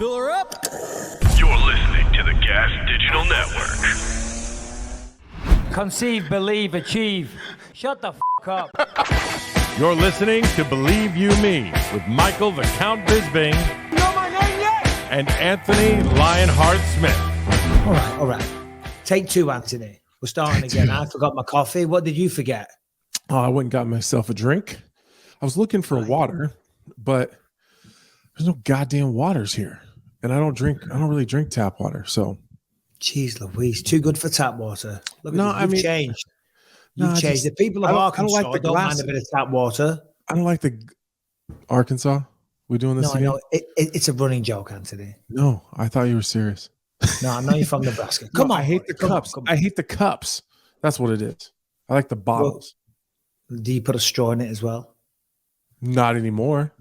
Fill her up. You're listening to the Gas Digital Network. Conceive, believe, achieve. Shut the f*** up. You're listening to Believe You Me with Michael the Count Bisping. You know my name yet? And Anthony Lionheart Smith. All right. Take two, Anthony. We're starting again. I forgot my coffee. What did you forget? Oh, I went and got myself a drink. I was looking for water, but there's no goddamn waters here. And I don't really drink tap water. So, Jeez Louise, too good for tap water. Look, you've changed. No, changed. The people of Arkansas don't mind a bit of tap water. I don't like the Arkansas. We doing this again? I know. It's a running joke, Anthony. No, I thought you were serious. No, I know you're from Nebraska. Come on. I hate the cups. I hate the cups. That's what it is. I like the bottles. Well, do you put a straw in it as well? Not anymore.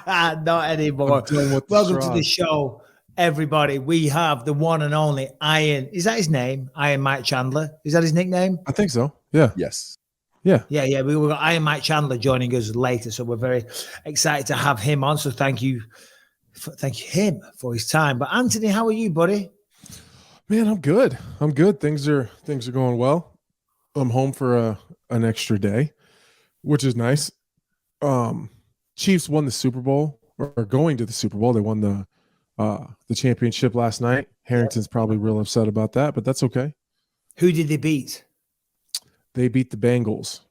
Not anymore. Welcome to the show, everybody. We have the one and only Iron. Is that his name? Iron Mike Chandler. Is that his nickname? I think so. Yeah. Yes. Yeah. Yeah. We've got Iron Mike Chandler joining us later, so we're very excited to have him on. So thank you him for his time. But Anthony, how are you, buddy? Man, I'm good. Things are going well. I'm home for an extra day, which is nice. Chiefs won the Super Bowl, or going to the Super Bowl. They won the championship last night. Harrington's probably real upset about that, but that's okay. Who did they beat? They beat the Bengals.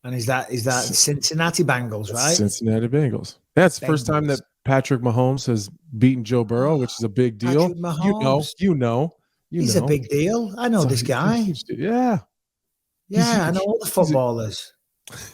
And is that Cincinnati Bengals, right? Cincinnati Bengals. That's the first time that Patrick Mahomes has beaten Joe Burrow, which is a big deal. You know. He's a big deal. I know this guy. Yeah. Yeah, I know all the footballers.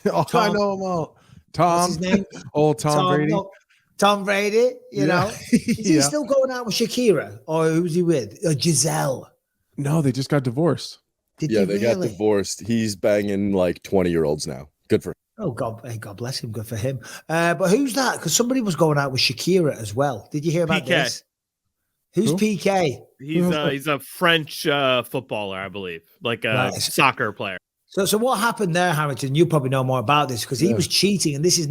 I know them all. Tom. What's his name? Old Tom Brady. No, Tom Brady, you know. Is he still going out with Shakira? Or who's he with? Giselle. No, they just got divorced. They got divorced. He's banging like 20-year-olds now. Good for him. Oh, God bless him. Good for him. But who's that? Because somebody was going out with Shakira as well. Did you hear about this? Who's PK? He's a French footballer, I believe, like a soccer player. So what happened there, Harrington? You probably know more about this because he was cheating, and this was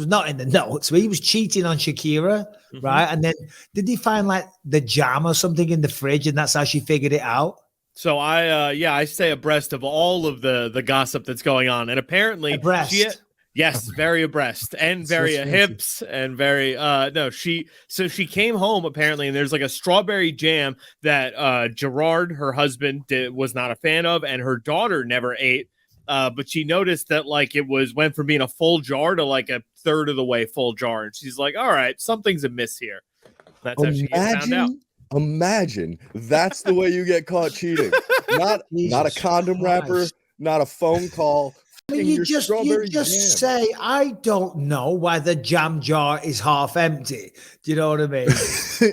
not in the notes. But he was cheating on Shakira, right? And then did he find like the jam or something in the fridge, and that's how she figured it out? So I stay abreast of all of the gossip that's going on, and apparently very abreast and very hips and very she came home apparently, and there's like a strawberry jam that Gerard, her husband, was not a fan of, and her daughter never ate. But she noticed that like went from being a full jar to like a third of the way full jar, and she's like, "All right, something's amiss here." That's how she found out. Imagine that's the way you get caught cheating. Not a condom wrapper, not a phone call. I mean, you just say, I don't know why the jam jar is half empty. Do you know what I mean?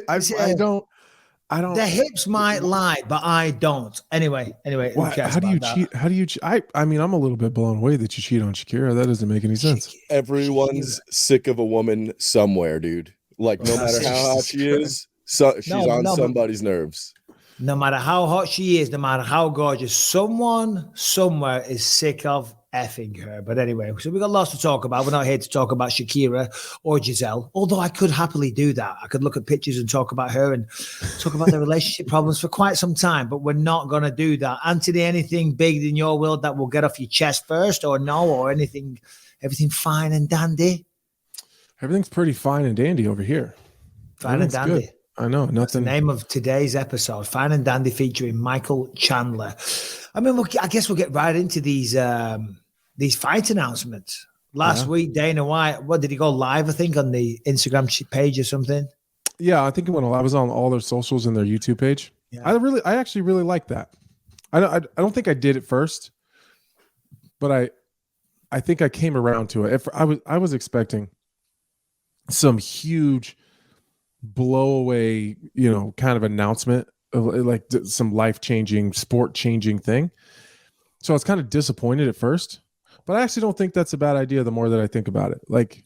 I don't. The hips might lie, but I don't. Anyway. How do you cheat? How do you? I mean, I'm a little bit blown away that you cheat on Shakira. That doesn't make any sense. Everyone's sick of a woman somewhere, dude. Like no matter how hot she is, she's on somebody's nerves. No matter how hot she is, no matter how gorgeous, someone somewhere is sick of effing her. But anyway, so we've got lots to talk about. We're not here to talk about Shakira or Giselle, although I could happily do that. I could look at pictures and talk about her and talk about their relationship problems for quite some time, but we're not going to do that. Anthony, anything big in your world that will get off your chest first, or no, or everything fine and dandy? Everything's pretty fine and dandy over here. Fine and dandy. Good. I know. Nothing. That's the name of today's episode, Fine and Dandy, featuring Michael Chandler. I mean, I guess we'll get right into these fight announcements. Last week, Dana White, what did he go live? I think on the Instagram page or something. Yeah, I think it went. I was on all their socials and their YouTube page. Yeah. I actually really like that. I don't think I did at first, but I think I came around to it. I was expecting some huge blow away, kind of announcement of like some life-changing, sport-changing thing. So I was kind of disappointed at first, but I actually don't think that's a bad idea the more that I think about it. Like,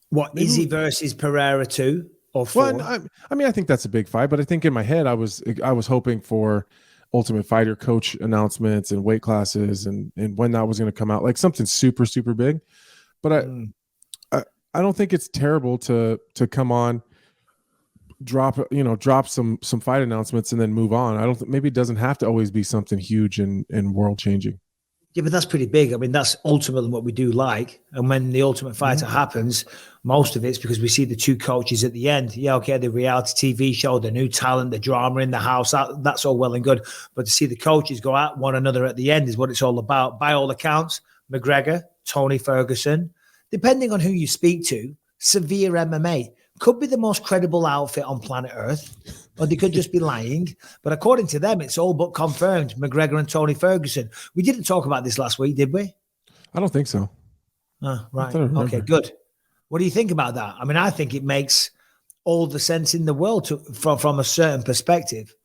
what, Izzy versus Pereira 2 or 4? Well, I mean, I think that's a big fight, but I think in my head I was hoping for Ultimate Fighter coach announcements and weight classes and when that was going to come out, like something super, super big. But I don't think it's terrible to come on drop some fight announcements and then move on. I don't think, maybe it doesn't have to always be something huge and world changing. Yeah, but that's pretty big. I mean, that's ultimately what we do like. And when the Ultimate Fighter happens, most of it's because we see the two coaches at the end. Yeah, okay, the reality TV show, the new talent, the drama in the house, that's all well and good. But to see the coaches go at one another at the end is what it's all about. By all accounts, McGregor, Tony Ferguson, depending on who you speak to, severe MMA. Could be the most credible outfit on planet Earth, or they could just be lying. But according to them, it's all but confirmed. McGregor and Tony Ferguson. We didn't talk about this last week, did we? I don't think so. Oh, right. Okay, good. What do you think about that? I mean, I think it makes all the sense in the world from a certain perspective.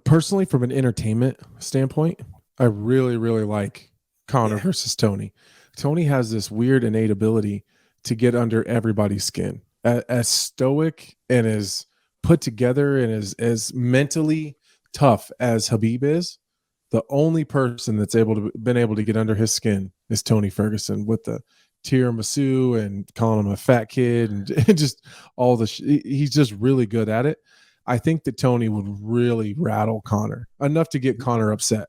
Personally, from an entertainment standpoint, I really, really like Conor versus Tony. Tony has this weird innate ability to get under everybody's skin. As stoic and as put together and as mentally tough as Khabib is, the only person that's been able to get under his skin is Tony Ferguson, with the tiramisu and calling him a fat kid and just all the he's just really good at it. I think that Tony would really rattle Conor enough to get Conor upset.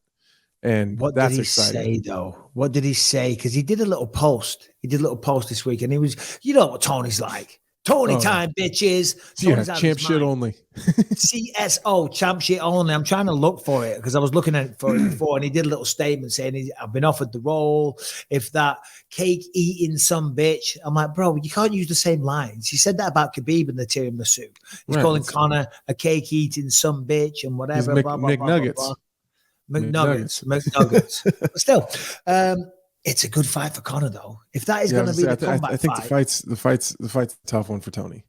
And what that's did he exciting. say, though? What did he say? Because he did a little post. He did a little post this week, and he was, you know what Tony's like. Tony time, bitches. Tony's champ shit only. CSO, champ shit only. I'm trying to look for it because I was looking at it for it before, and he did a little statement saying, I've been offered the role. If that cake eating some bitch. I'm like, bro, you can't use the same lines. He said that about Khabib and the tiramisu. He's calling Conor a cake eating some bitch and whatever. McNuggets. McNuggets. But still, it's a good fight for Conor, though. If that is going to be the comeback I think fight, the fight's a tough one for Tony.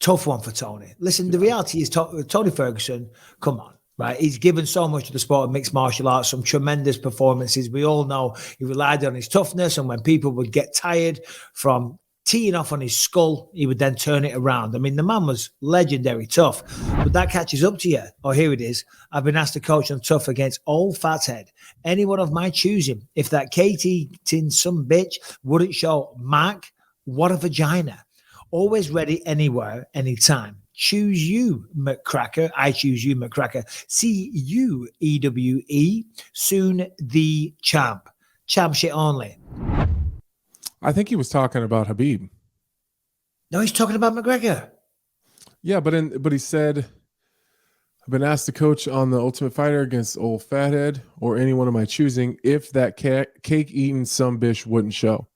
Tough one for Tony. Listen, the reality is Tony Ferguson, come on, right? He's given so much to the sport of mixed martial arts, some tremendous performances. We all know he relied on his toughness, and when people would get tired from teeing off on his skull, he would then turn it around. I mean, the man was legendary tough, but that catches up to you. Oh, here it is. I've been asked to coach on tough against old fathead. Anyone of my choosing. If that Katie-tin some bitch wouldn't show Mac, what a vagina. Always ready anywhere, anytime. Choose you, McCracker. I choose you, McCracker. CUEWE. Soon the champ. Champ shit only. I think he was talking about Khabib. No, he's talking about McGregor. Yeah, but he said, I've been asked to coach on the Ultimate Fighter against old fathead or anyone of my choosing if that cake-eating sumbitch wouldn't show.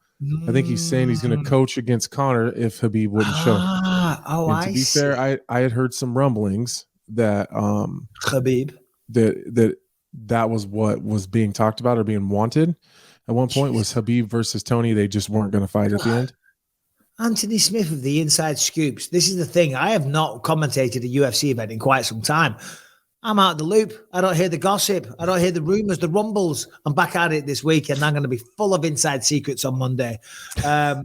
I think he's saying he's going to coach against Conor if Khabib wouldn't show. To be fair, I had heard some rumblings that Khabib that was what was being talked about or being wanted. At one point was Khabib versus Tony. They just weren't going to fight at the end. Anthony Smith of the Inside Scoops. This is the thing. I have not commentated a UFC event in quite some time. I'm out of the loop. I don't hear the gossip. I don't hear the rumors, the rumbles. I'm back at it this week, and I'm going to be full of inside secrets on Monday. Well,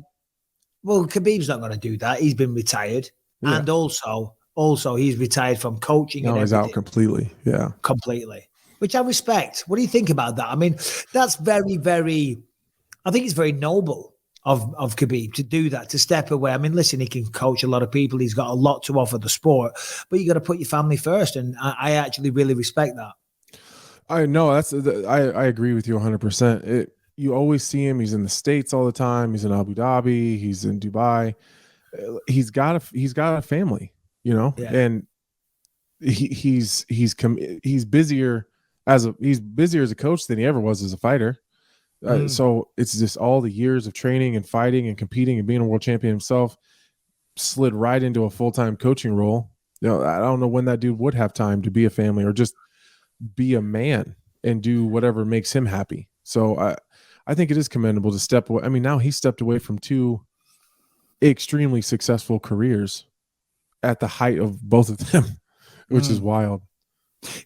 Khabib's not going to do that. He's been retired. Yeah. And also he's retired from coaching. No, he's out completely. Yeah. Completely. Which I respect. What do you think about that? I mean, that's very, very, I think it's very noble of Khabib to do that, to step away. I mean, listen, he can coach a lot of people. He's got a lot to offer the sport, but you got to put your family first. And I actually really respect that. I know I agree with you 100%. You always see him. He's in the States all the time. He's in Abu Dhabi. He's in Dubai. He's got a family, and he's busier as a coach than he ever was as a fighter. So it's just all the years of training and fighting and competing and being a world champion himself slid right into a full-time coaching role. I don't know when that dude would have time to be a family or just be a man and do whatever makes him happy. So I think it is commendable to step away. I mean, now he stepped away from two extremely successful careers at the height of both of them, which is wild.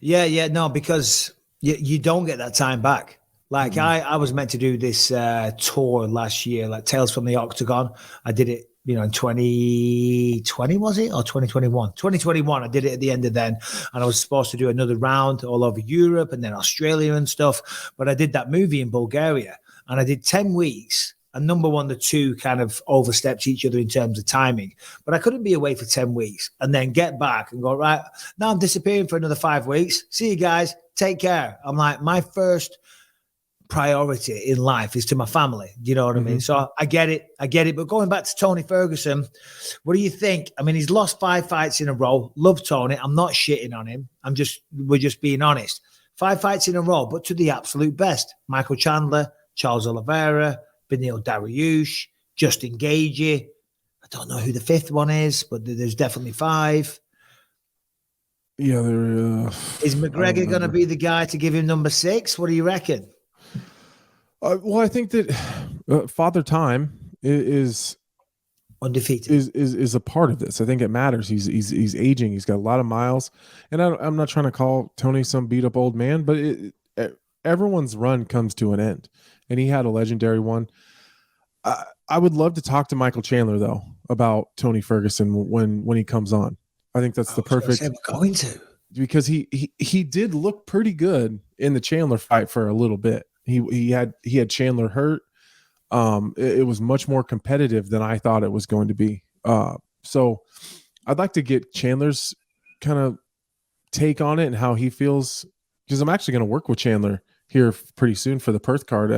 Yeah, no, because you don't get that time back. Like I was meant to do this tour last year, like Tales from the Octagon. I did it, in 2020, was it? Or 2021? 2021, I did it at the end of then. And I was supposed to do another round all over Europe and then Australia and stuff. But I did that movie in Bulgaria and I did 10 weeks And number one, the two kind of overstepped each other in terms of timing. But I couldn't be away for 10 weeks and then get back and go, right, now I'm disappearing for another 5 weeks. See you guys. Take care. I'm like, my first priority in life is to my family. Do you know what I mean? So I get it. But going back to Tony Ferguson, what do you think? I mean, he's lost 5 fights in a row. Love Tony. I'm not shitting on him. We're just being honest. 5 fights in a row, but to the absolute best. Michael Chandler, Charles Oliveira, Beneil Dariush, Justin Gaethje. I don't know who the 5th one is, but there's definitely 5. Yeah, is McGregor going to be the guy to give him number 6? What do you reckon? Well, I think that Father Time is undefeated. Is a part of this. I think it matters. He's aging. He's got a lot of miles, and I'm not trying to call Tony some beat up old man, but everyone's run comes to an end, and he had a legendary one. I would love to talk to Michael Chandler though about Tony Ferguson when he comes on. I think that's the perfect. We're going to, because he did look pretty good in the Chandler fight for a little bit. He had Chandler hurt. It was much more competitive than I thought it was going to be. So I'd like to get Chandler's kind of take on it and how he feels, because I'm actually going to work with Chandler here pretty soon for the Perth card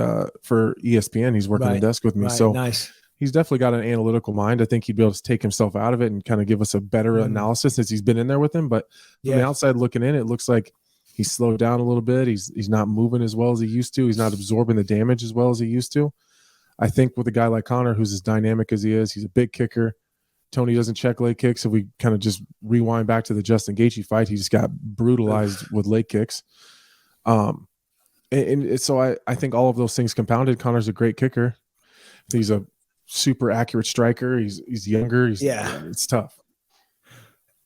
for ESPN. He's working the desk with me. So nice. He's definitely got an analytical mind. I think he'd be able to take himself out of it and kind of give us a better analysis since he's been in there with him. But from the outside looking in, it looks like he's slowed down a little bit. He's not moving as well as he used to. He's not absorbing the damage as well as he used to. I think with a guy like Conor, who's as dynamic as he is, he's a big kicker. Tony doesn't check leg kicks. If we kind of just rewind back to the Justin Gaethje fight, he just got brutalized with leg kicks. And so I think all of those things compounded. Conor's a great kicker. He's a super accurate striker. He's younger. It's tough.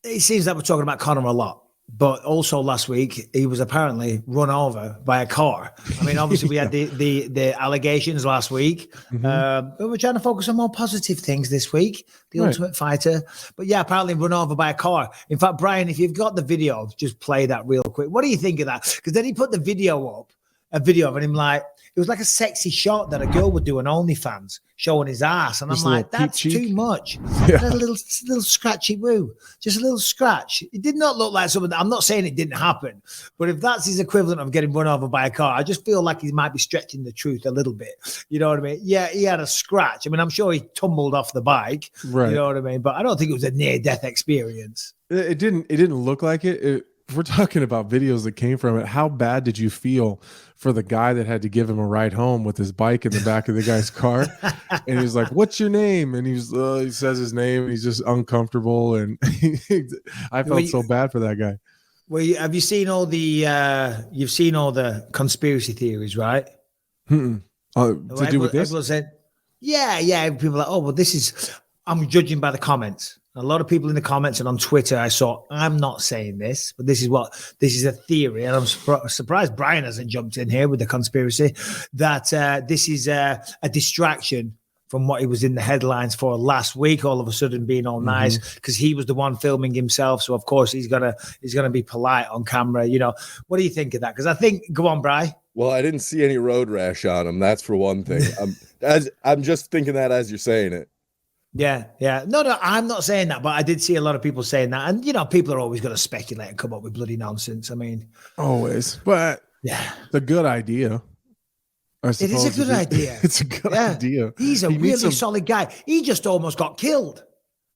It seems that we're talking about Conor a lot. But also last week, he was apparently run over by a car. I mean, obviously, we had the allegations last week. But we're trying to focus on more positive things this week. The Ultimate Fighter. But yeah, apparently run over by a car. In fact, Brian, if you've got the video, just play that real quick. What do you think of that? Because then he put the video up, a video of him like, it was like a sexy shot that a girl would do on OnlyFans, showing his ass. And I'm like, that's too much. Yeah. A little scratchy woo. Just a little scratch. It did not look like something. I'm not saying it didn't happen, but if that's his equivalent of getting run over by a car, I just feel like he might be stretching the truth a little bit. You know what I mean? Yeah, he had a scratch. I mean, I'm sure he tumbled off the bike. Right. You know what I mean? But I don't think it was a near-death experience. It didn't look like it. If we're talking about videos that came from it, how bad did you feel for the guy that had to give him a ride home with his bike in the back of the guy's car? And he's like, "What's your name?" And he says his name, and he's just uncomfortable. And I felt so bad for that guy. Well, have you seen all the you've seen all the conspiracy theories, right? To do with this? Said, yeah. People are like, oh, well, this is. I'm judging by the comments. A lot of people in the comments and on Twitter, I saw, I'm not saying this, but this is a theory. And I'm surprised Brian hasn't jumped in here with the conspiracy that this is a distraction from what he was in the headlines for last week, all of a sudden being all nice because he was the one filming himself. So of course he's gonna be polite on camera. You know, what do you think of that? Because I think, go on, Brian. Well, I didn't see any road rash on him. That's for one thing. I'm just thinking that as you're saying it. Yeah. No, I'm not saying that, but I did see a lot of people saying that. And, you know, people are always going to speculate and come up with bloody nonsense. I mean, always. But yeah, it's a good idea. It is a good idea. It's a good idea. He's a really solid guy. He just almost got killed.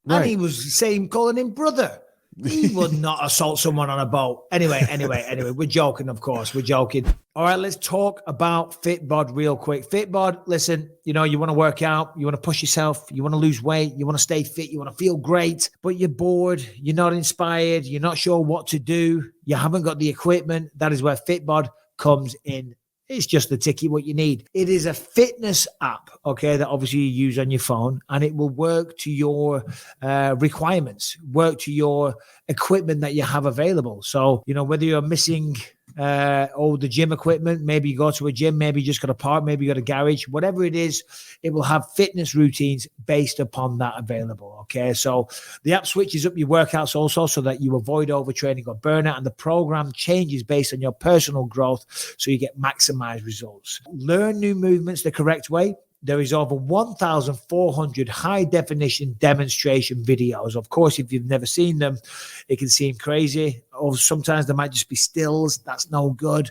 Right. And he was calling him brother. He would not assault someone on a boat. Anyway, we're joking, of course. We're joking. All right, let's talk about FitBod real quick. FitBod, listen, you know, you want to work out, you want to push yourself, you want to lose weight, you want to stay fit, you want to feel great, but you're bored, you're not inspired, you're not sure what to do, you haven't got the equipment. That is where FitBod comes in. It's just the ticket what you need. It is a fitness app, okay, that obviously you use on your phone, and it will work to your requirements, work to your equipment that you have available. So, you know, whether you're missing all the gym equipment, maybe you go to a gym, maybe you just got a park, maybe you got a garage, whatever it is, it will have fitness routines based upon that available, okay? So the app switches up your workouts also so that you avoid overtraining or burnout, and the program changes based on your personal growth so you get maximized results. Learn new movements the correct way there is over 1,400 high-definition demonstration videos. Of course, if you've never seen them, it can seem crazy. Or sometimes there might just be stills. That's no good.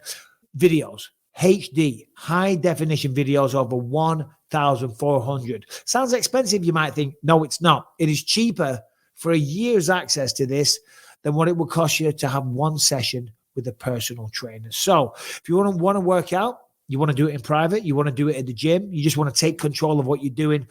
Videos, HD, high-definition videos, over 1,400. Sounds expensive, you might think. No, it's not. It is cheaper for a year's access to this than what it would cost you to have one session with a personal trainer. So if you want to work out, you want to do it in private, you want to do it at the gym, you just want to take control of what you're doing,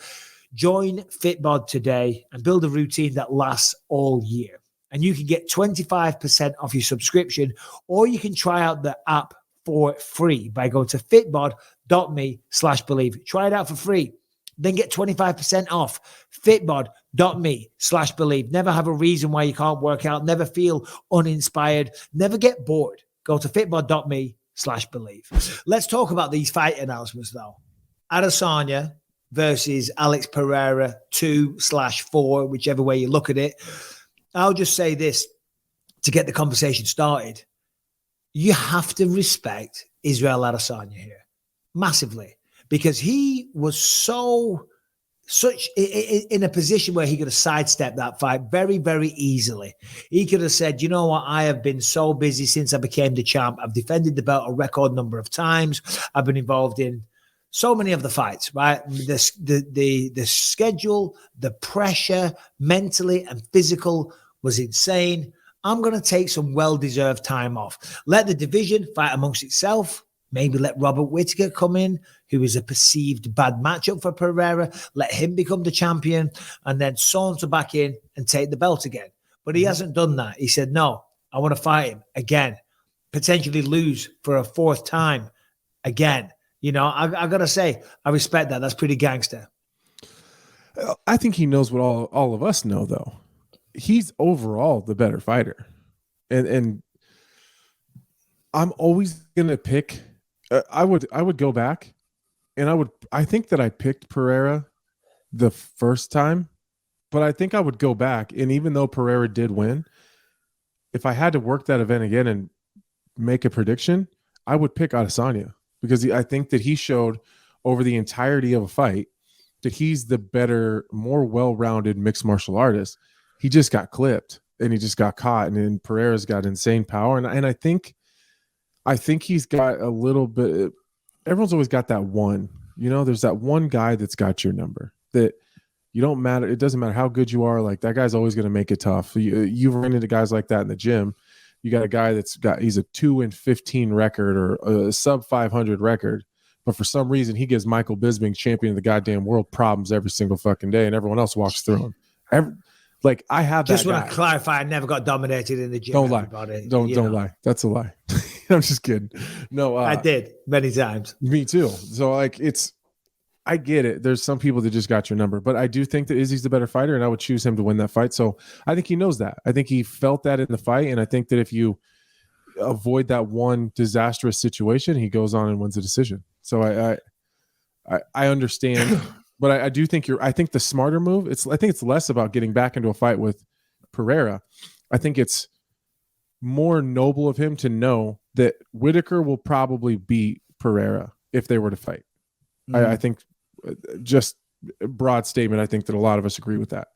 join Fitbod today and build a routine that lasts all year. And you can get 25% off your subscription, or you can try out the app for free by going to fitbod.me/believe. Try it out for free. Then get 25% off. Fitbod.me/believe. Never have a reason why you can't work out. Never feel uninspired. Never get bored. Go to fitbod.me/believe. Let's talk about these fight announcements, though. Adesanya versus Alex Pereira 2/4, whichever way you look at it. I'll just say this to get the conversation started. You have to respect Israel Adesanya here massively, because he was such in a position where he could have sidestepped that fight very, very easily. He could have said, you know what, I have been so busy since I became the champ. I've defended the belt a record number of times. I've been involved in so many of the fights, right? The schedule, the pressure, mentally and physical, was insane. I'm going to take some well-deserved time off. Let the division fight amongst itself. Maybe let Robert Whittaker come in, who is a perceived bad matchup for Pereira. Let him become the champion and then saunter back in and take the belt again. But he hasn't done that. He said, no, I want to fight him again, potentially lose for a fourth time again. You know, I got to say, I respect that. That's pretty gangster. I think he knows what all of us know, though. He's overall the better fighter. And I'm always going to pick... I would go back, and I think that I picked Pereira the first time, but I think I would go back, and even though Pereira did win, if I had to work that event again and make a prediction, I would pick Adesanya, because I think that he showed over the entirety of a fight that he's the better, more well-rounded mixed martial artist. He just got clipped and he just got caught, and then Pereira's got insane power, and I think he's got a little bit. Everyone's always got that one. You know, there's that one guy that's got your number that you don't matter. It doesn't matter how good you are. Like, that guy's always going to make it tough. You've run into guys like that in the gym. You got a guy he's a 2-15 record or a sub 500 record, but for some reason he gives Michael Bisping, champion of the goddamn world, problems every single fucking day, and everyone else walks through him. Like, I have that. Just want to clarify, I never got dominated in the gym. Don't lie. Don't lie. That's a lie. I'm just kidding. No, I did many times. Me too. So, like, I get it. There's some people that just got your number, but I do think that Izzy's the better fighter, and I would choose him to win that fight. So I think he knows that. I think he felt that in the fight, and I think that if you avoid that one disastrous situation, he goes on and wins the decision. So I understand, but I do think I think the smarter move. I think it's less about getting back into a fight with Pereira. I think it's more noble of him to know that Whittaker will probably beat Pereira if they were to fight. I think, just a broad statement, I think that a lot of us agree with that.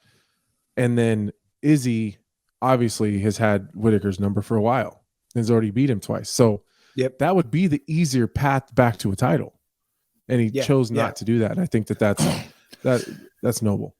And then Izzy obviously has had Whittaker's number for a while and has already beat him twice. So that would be the easier path back to a title. And he chose not to do that. And I think that's noble.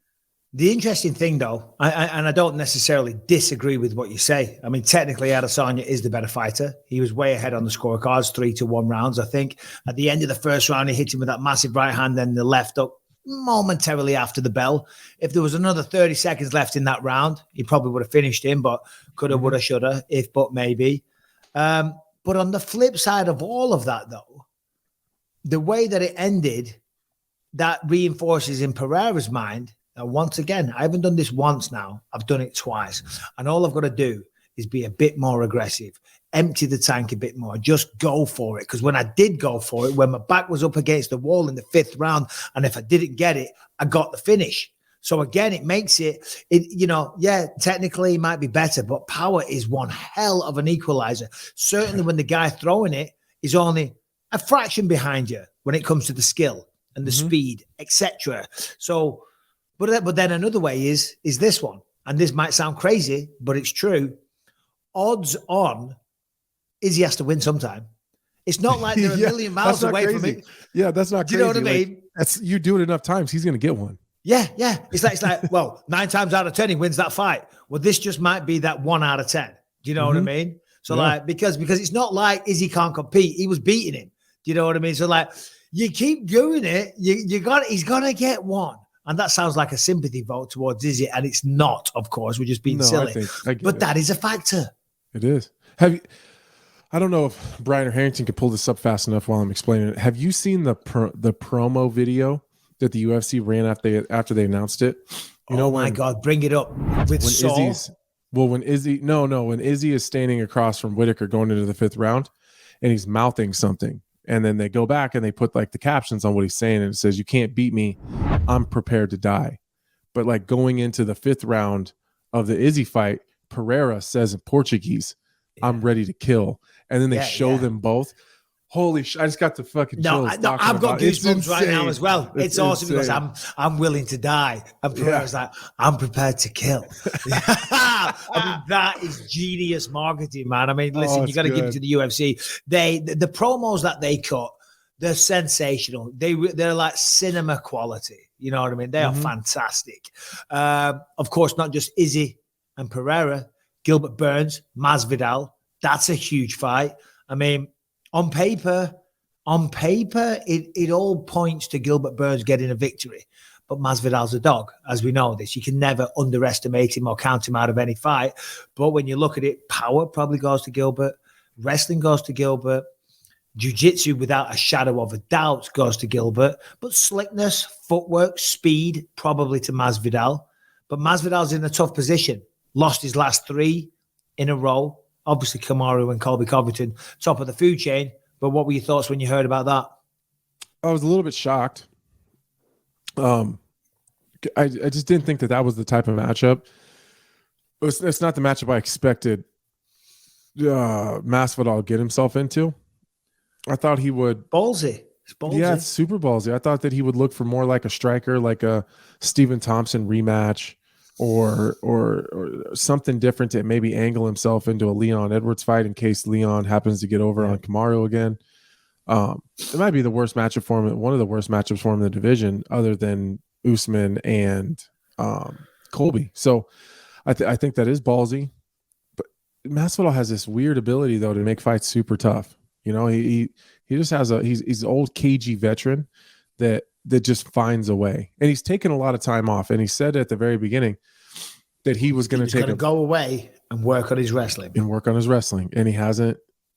The interesting thing, though, and I don't necessarily disagree with what you say. I mean, technically, Adesanya is the better fighter. He was way ahead on the scorecards, 3-1 rounds. I think at the end of the first round, he hit him with that massive right hand, then the left up momentarily after the bell. If there was another 30 seconds left in that round, he probably would have finished him, but coulda, woulda, shoulda, if, but, maybe. But on the flip side of all of that, though, the way that it ended, that reinforces in Pereira's mind. Once again, I haven't done this once now. I've done it twice. And all I've got to do is be a bit more aggressive, empty the tank a bit more, just go for it. Because when I did go for it, when my back was up against the wall in the 5th round, and if I didn't get it, I got the finish. So again, it makes it, technically it might be better, but power is one hell of an equalizer. Certainly when the guy throwing it is only a fraction behind you when it comes to the skill and the speed, etc. So, but then another way is this one, and this might sound crazy, but it's true. Odds on, Izzy has to win sometime. It's not like they're a million miles away from it. Yeah, that's not crazy. Do you know what I mean? Like, that's, you do it enough times, he's going to get one. Yeah. It's like, well, 9 times out of 10, he wins that fight. Well, this just might be that 1 out of 10. Do you know what I mean? So like, because it's not like Izzy can't compete. He was beating him. Do you know what I mean? So like, you keep doing it, he's gonna get one. And that sounds like a sympathy vote towards Izzy, and it's not, of course. We're just being silly. But that is a factor. It is. I don't know if Brian or Harrington could pull this up fast enough while I'm explaining it. Have you seen the promo video that the UFC ran after they announced it? My God, bring it up with Saul. When Izzy is standing across from Whitaker going into the 5th round, and he's mouthing something, and then they go back and they put like the captions on what he's saying, and it says, "You can't beat me. I'm prepared to die." But like going into the 5th round of the Izzy fight, Pereira says in Portuguese, "I'm ready to kill," and then they show them both. Holy shit! I just got the fucking chills. I've got goosebumps right now as well. It's awesome because I'm willing to die, and Pereira's like, "I'm prepared to kill." I mean, that is genius marketing, man. I mean, listen, you got to give it to the UFC. The promos that they cut, they're sensational. They're like cinema quality. You know what I mean? They are fantastic. Of course, not just Izzy and Pereira, Gilbert Burns, Masvidal. That's a huge fight. I mean, on paper, it all points to Gilbert Burns getting a victory. But Masvidal's a dog, as we know this. You can never underestimate him or count him out of any fight. But when you look at it, power probably goes to Gilbert. Wrestling goes to Gilbert. Jiu-jitsu, without a shadow of a doubt, goes to Gilbert. But slickness, footwork, speed, probably to Masvidal. But Masvidal's in a tough position. Lost his last 3 in a row. Obviously, Kamaru and Colby Covington, top of the food chain. But what were your thoughts when you heard about that? I was a little bit shocked. I just didn't think that was the type of matchup. It's not the matchup I expected Masvidal get himself into. I thought he would. Ballsy. It's ballsy. Yeah, it's super ballsy. I thought that he would look for more like a striker, like a Stephen Thompson rematch. Or something different to maybe angle himself into a Leon Edwards fight in case Leon happens to get over on Kamaru again. It might be the worst matchup for him, one of the worst matchups for him in the division, other than Usman and Colby. So I think that is ballsy. But Masvidal has this weird ability though to make fights super tough. You know, he just has he's an old cagey veteran that just finds a way. And he's taken a lot of time off. And he said at the very beginning that he was going to go away and work on his wrestling. And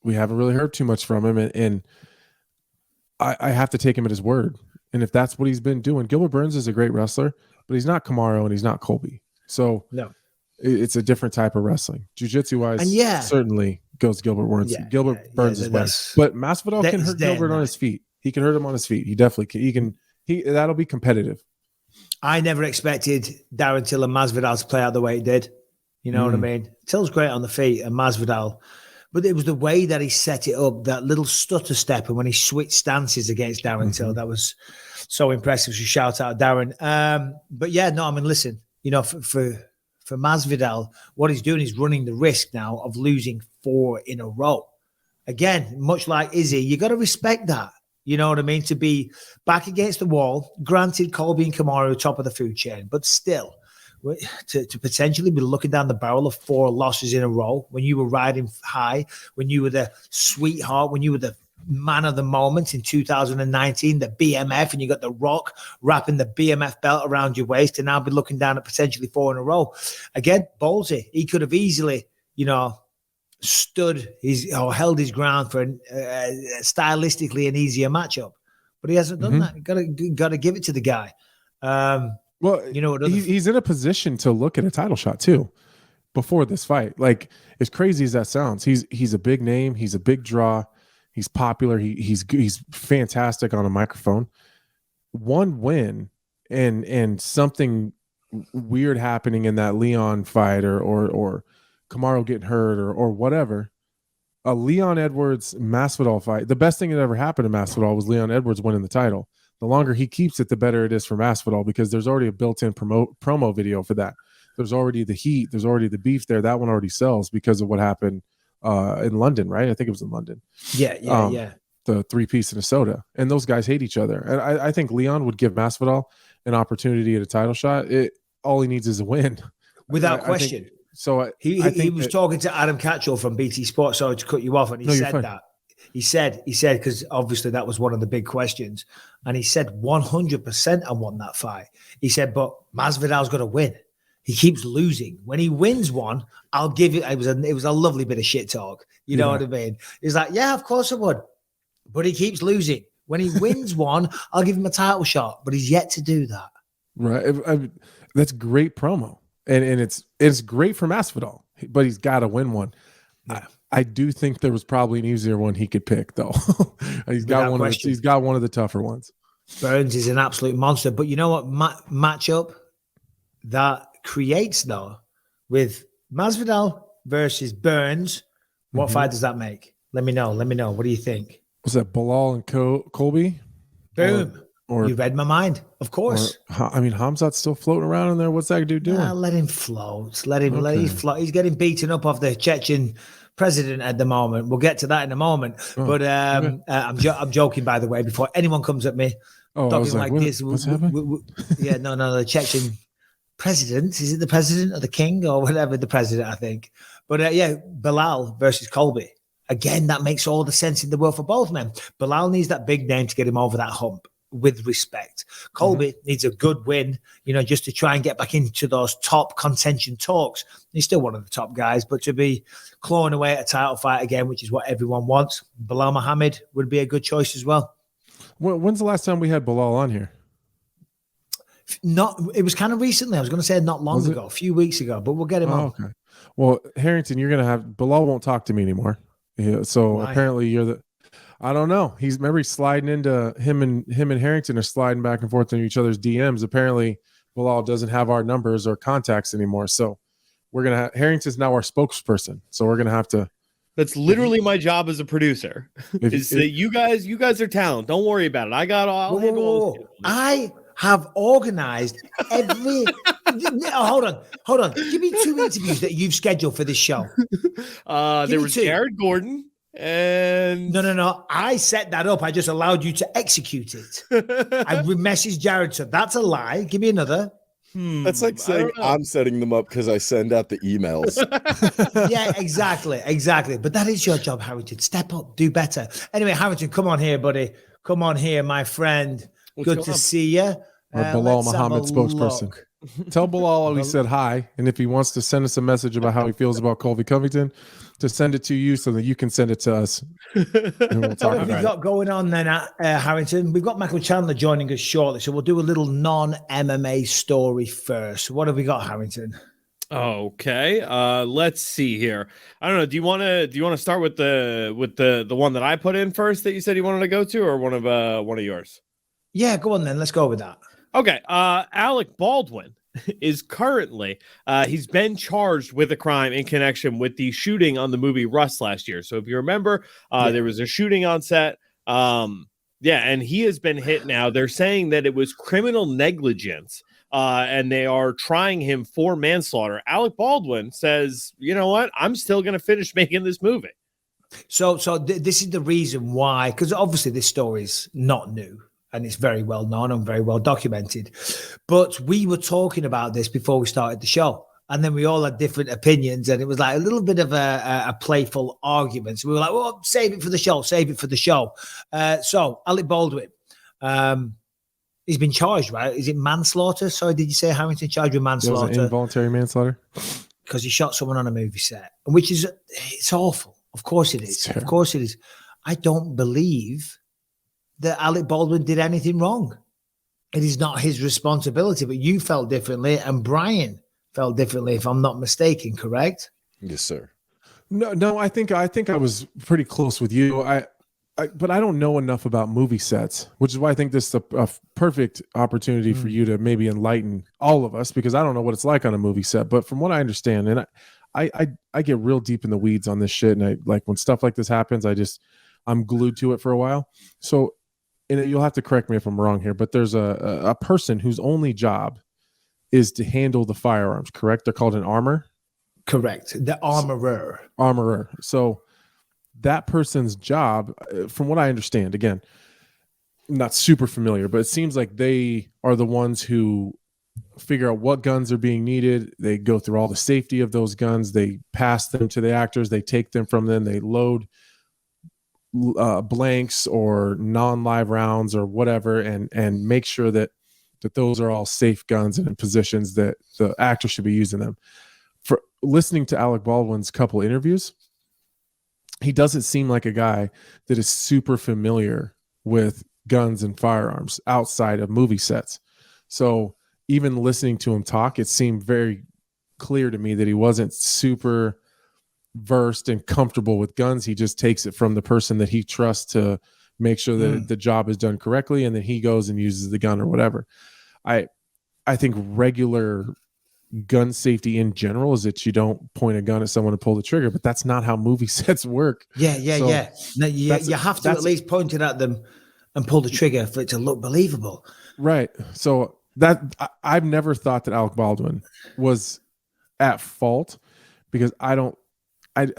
we haven't really heard too much from him. And I have to take him at his word. And if that's what he's been doing, Gilbert Burns is a great wrestler, but he's not Kamaru and he's not Colby. So no, it's a different type of wrestling. Jiu-jitsu wise, certainly goes Gilbert Burns. Gilbert Burns is best. But Masvidal can hurt Gilbert on his feet. He can hurt him on his feet. He definitely can. That'll be competitive. I never expected Darren Till and Masvidal to play out the way it did. You know what I mean? Till's great on the feet and Masvidal, but it was the way that he set it up, that little stutter step, and when he switched stances against Darren Till, that was so impressive. So shout out Darren. But yeah, no, I mean, listen, you know, for Masvidal, what he's doing is running the risk now of losing 4 in a row. Again, much like Izzy, you got to respect that. You know what I mean? To be back against the wall, granted Colby and Kamaru top of the food chain, but still to potentially be looking down the barrel of 4 losses in a row when you were riding high, when you were the sweetheart, when you were the man of the moment in 2019, the BMF, and you got The Rock wrapping the BMF belt around your waist, and now be looking down at potentially 4 in a row. Again, ballsy. He could have easily, you know, held his ground for stylistically an easier matchup, but he hasn't done that. Got to give it to the guy. Well, you know, he's in a position to look at a title shot too before this fight. Like, as crazy as that sounds, he's a big name. He's a big draw. He's popular. He's fantastic on a microphone. One win and something weird happening in that Leon fight or Kamaru getting hurt or whatever, a Leon Edwards Masvidal fight. The best thing that ever happened to Masvidal was Leon Edwards winning the title. The longer he keeps it, the better it is for Masvidal, because there's already a built-in promo video for that. There's already the heat. There's already the beef there. That one already sells because of what happened in London, right? I think it was in London. Yeah. The 3-piece and a soda. And those guys hate each other. And I think Leon would give Masvidal an opportunity at a title shot. All he needs is a win. Without question. He was talking to Adam Catchell from BT Sports, sorry to cut you off, and he said that. He said, because obviously that was one of the big questions. And he said 100% I want that fight. He said, but Masvidal's going to win. He keeps losing. When he wins one, I'll give it. It was a lovely bit of shit talk. You know what I mean? He's like, yeah, of course I would. But he keeps losing. When he wins one, I'll give him a title shot. But he's yet to do that. Right. That's great promo. And it's great for Masvidal, but he's got to win one. Yeah. I do think there was probably an easier one he could pick, though. He's got one of the tougher ones. Burns is an absolute monster. But you know what matchup that creates, though, with Masvidal versus Burns? What fight does that make? Let me know. What do you think? Was that Bilal and Colby? Boom. Or you read my mind, of course. Hamzat's still floating around in there. What's that dude doing? Let him float. Let him float. He's getting beaten up off the Chechen president at the moment. We'll get to that in a moment. But I'm joking, by the way, before anyone comes at me talking like this. What's happening? The Chechen president. Is it the president or the king or whatever? The president, I think. But Bilal versus Colby. Again, that makes all the sense in the world for both men. Bilal needs that big name to get him over that hump. With respect, Colby needs a good win, just to try and get back into those top contention talks. He's still one of the top guys, but to be clawing away at a title fight again, which is what everyone wants, Bilal Muhammad would be a good choice as well. When's the last time we had Bilal on here? It was kind of recently. I was going to say not long ago, a few weeks ago, but we'll get him on. Okay. Well, Harrington, you're going to have Bilal won't talk to me anymore. Yeah, so why? Apparently you're the. I don't know. He's sliding into him and Harrington are sliding back and forth in each other's DMs. Apparently, Bilal doesn't have our numbers or contacts anymore. So we're gonna have Harrington's now our spokesperson. So we're gonna have to. That's literally my job as a producer. You guys are talent. Don't worry about it. I got all. I have organized every. Hold on. Give me 2 interviews that you've scheduled for this show. There was Jared Gordon. And no, I set that up. I just allowed you to execute it. I messaged Jared, so that's a lie. Give me another. That's like saying I'm setting them up because I send out the emails. Yeah, exactly. But that is your job, Harrington. Step up, do better. Anyway, Harrington, come on here, buddy. Come on here, my friend. Good to see you. Bilal Muhammad spokesperson. Tell Bilal we said hi, and if he wants to send us a message about how he feels about Colby Covington, to send it to you so that you can send it to us. And we'll talk what have we got going on then, Harrington? We've got Michael Chandler joining us shortly, so we'll do a little non-MMA story first. What have we got, Harrington? Okay, let's see here. I don't know. Do you want to start with the one that I put in first that you said you wanted to go to, or one of yours? Yeah, go on then. Let's go with that. Okay, Alec Baldwin is currently he's been charged with a crime in connection with the shooting on the movie Rust last year. So if you remember, there was a shooting on set. And he has been hit now. They're saying that it was criminal negligence, and they are trying him for manslaughter. Alec Baldwin says, you know what? I'm still going to finish making this movie. So this is the reason why, because obviously this story is not new. And it's very well known and very well documented. But we were talking about this before we started the show. And then we all had different opinions. And it was like a little bit of a playful argument. So we were like, well, save it for the show. So Alec Baldwin, he's been charged, right? Is it manslaughter? Sorry, did you say Harrington charged with manslaughter? Was it involuntary manslaughter? Because he shot someone on a movie set, which is, it's awful. Of course it is. Of course it is. I don't believe that Alec Baldwin did anything wrong. It is not his responsibility, but you felt differently and Brian felt differently, if I'm not mistaken, correct? Yes, sir. No, I think I was pretty close with you. But I don't know enough about movie sets, which is why I think this is a perfect opportunity for you to maybe enlighten all of us, because I don't know what it's like on a movie set. But from what I understand, and I get real deep in the weeds on this shit, and I like when stuff like this happens, I'm glued to it for a while. So and you'll have to correct me if I'm wrong here, but there's a person whose only job is to handle the firearms, correct? They're called an armor? Correct. The armorer. Armorer. So that person's job, from what I understand, again, not super familiar, but it seems like they are the ones who figure out what guns are being needed. They go through all the safety of those guns. They pass them to the actors. They take them from them. They load blanks or non-live rounds or whatever, and make sure that those are all safe guns and in positions that the actor should be using them. For listening to Alec Baldwin's couple interviews, he doesn't seem like a guy that is super familiar with guns and firearms outside of movie sets. So even listening to him talk, it seemed very clear to me that he wasn't super versed and comfortable with guns. He just takes it from the person that he trusts to make sure that the job is done correctly, and then he goes and uses the gun or whatever. I think regular gun safety in general is that you don't point a gun at someone and pull the trigger, but that's not how movie sets work. Yeah. No, you have to at least point it at them and pull the trigger for it to look believable. Right. So that I've never thought that Alec Baldwin was at fault, because I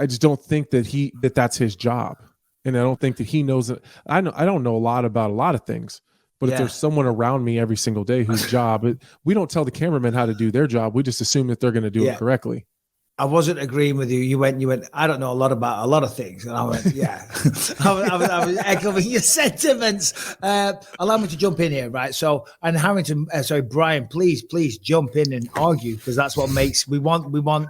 just don't think that that's his job. And I don't think that he knows it. I don't know a lot about a lot of things, but if there's someone around me every single day whose job, we don't tell the cameramen how to do their job. We just assume that they're going to do it correctly. I wasn't agreeing with you. You went, I don't know a lot about a lot of things. And I went, yeah. I was echoing your sentiments. Allow me to jump in here, right? So, and Harrington, Brian, please jump in and argue, because that's what we want